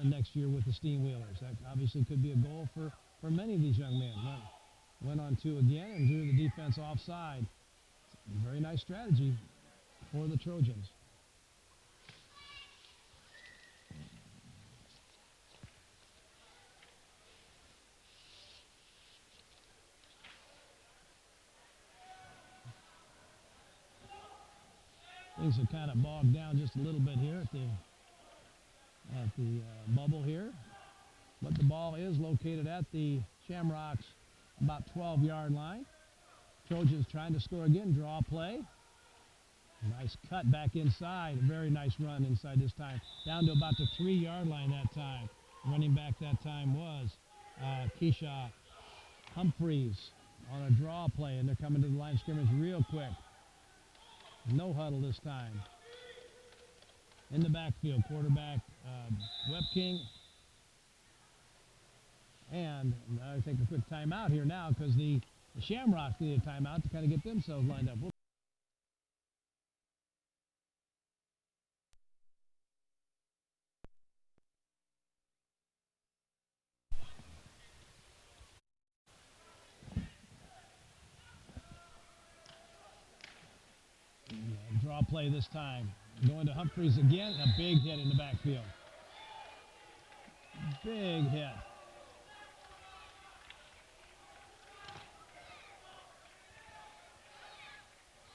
next year with the Steam Wheelers. That obviously could be a goal for many of these young men. Went on two again and drew the defense offside. Very nice strategy for the Trojans. Things are kind of bogged down just a little bit here at the bubble here. But the ball is located at the Shamrocks about 12-yard line. Trojans trying to score again, draw play. Nice cut back inside, a very nice run inside this time. Down to about the 3-yard line that time. Running back that time was Keisha Humphreys on a draw play, and they're coming to the line of scrimmage real quick. No huddle this time. In the backfield, quarterback Webking. And I take a quick timeout here now because the Shamrocks need a timeout to kind of get themselves lined up. Draw play this time. Going to Humphreys again. A big hit in the backfield. Big hit.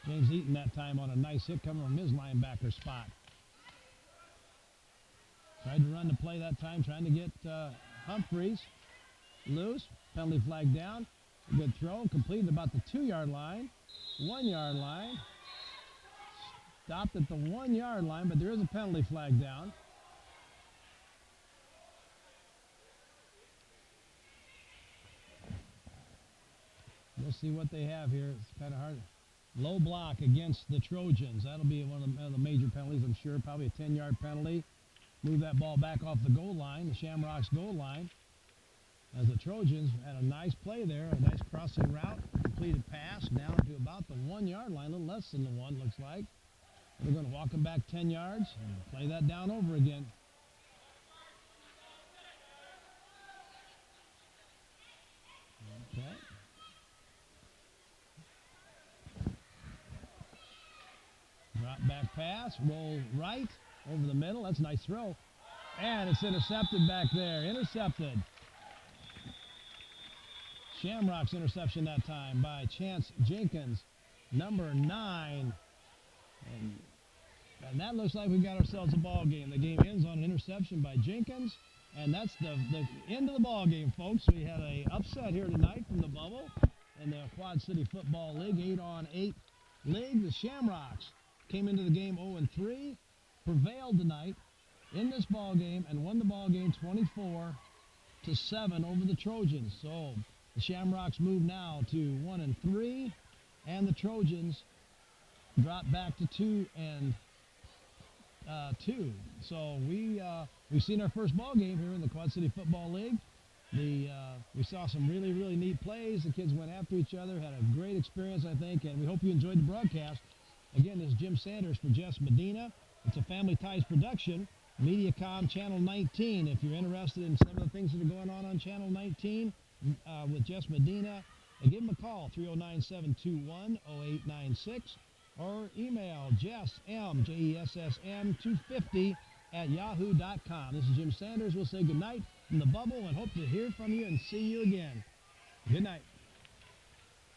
James Eaton that time on a nice hit coming from his linebacker spot. Tried to run the play that time, trying to get Humphreys loose. Penalty flag down. A good throw. Completed about the 2-yard line. 1-yard line. Stopped at the 1-yard line, but there is a penalty flag down. We'll see what they have here. It's kind of hard. Low block against the Trojans. That'll be one of the major penalties, I'm sure. Probably a 10-yard penalty. Move that ball back off the goal line, the Shamrocks goal line. As the Trojans had a nice play there, a nice crossing route, completed pass down to about the 1-yard line, a little less than the 1, looks like. They're going to walk them back 10 yards and play that down over again. Okay. Drop back pass, roll right over the middle. That's a nice throw. And it's intercepted back there. Intercepted. Shamrocks interception that time by Chance Jenkins, number 9. And that looks like we've got ourselves a ball game. The game ends on an interception by Jenkins, and that's the end of the ball game, folks. We had an upset here tonight from the bubble in the Quad City Football League, 8-on-8 league. The Shamrocks came into the game 0-3, prevailed tonight in this ball game, and won the ball game 24-7 over the Trojans. So the Shamrocks move now to 1-3, and the Trojans drop back to 2-2. So we've seen our first ball game here in the Quad City Football League. We saw some really, really neat plays. The kids went after each other, had a great experience, I think, and we hope you enjoyed the broadcast. Again, this is Jim Sanders for Jess Medina. It's a Family Ties production, MediaCom Channel 19. If you're interested in some of the things that are going on Channel 19 with Jess Medina, give them a call, 309-721-0896, or email jessm250@yahoo.com. This is Jim Sanders. We'll say goodnight from the bubble and hope to hear from you and see you again. Good night.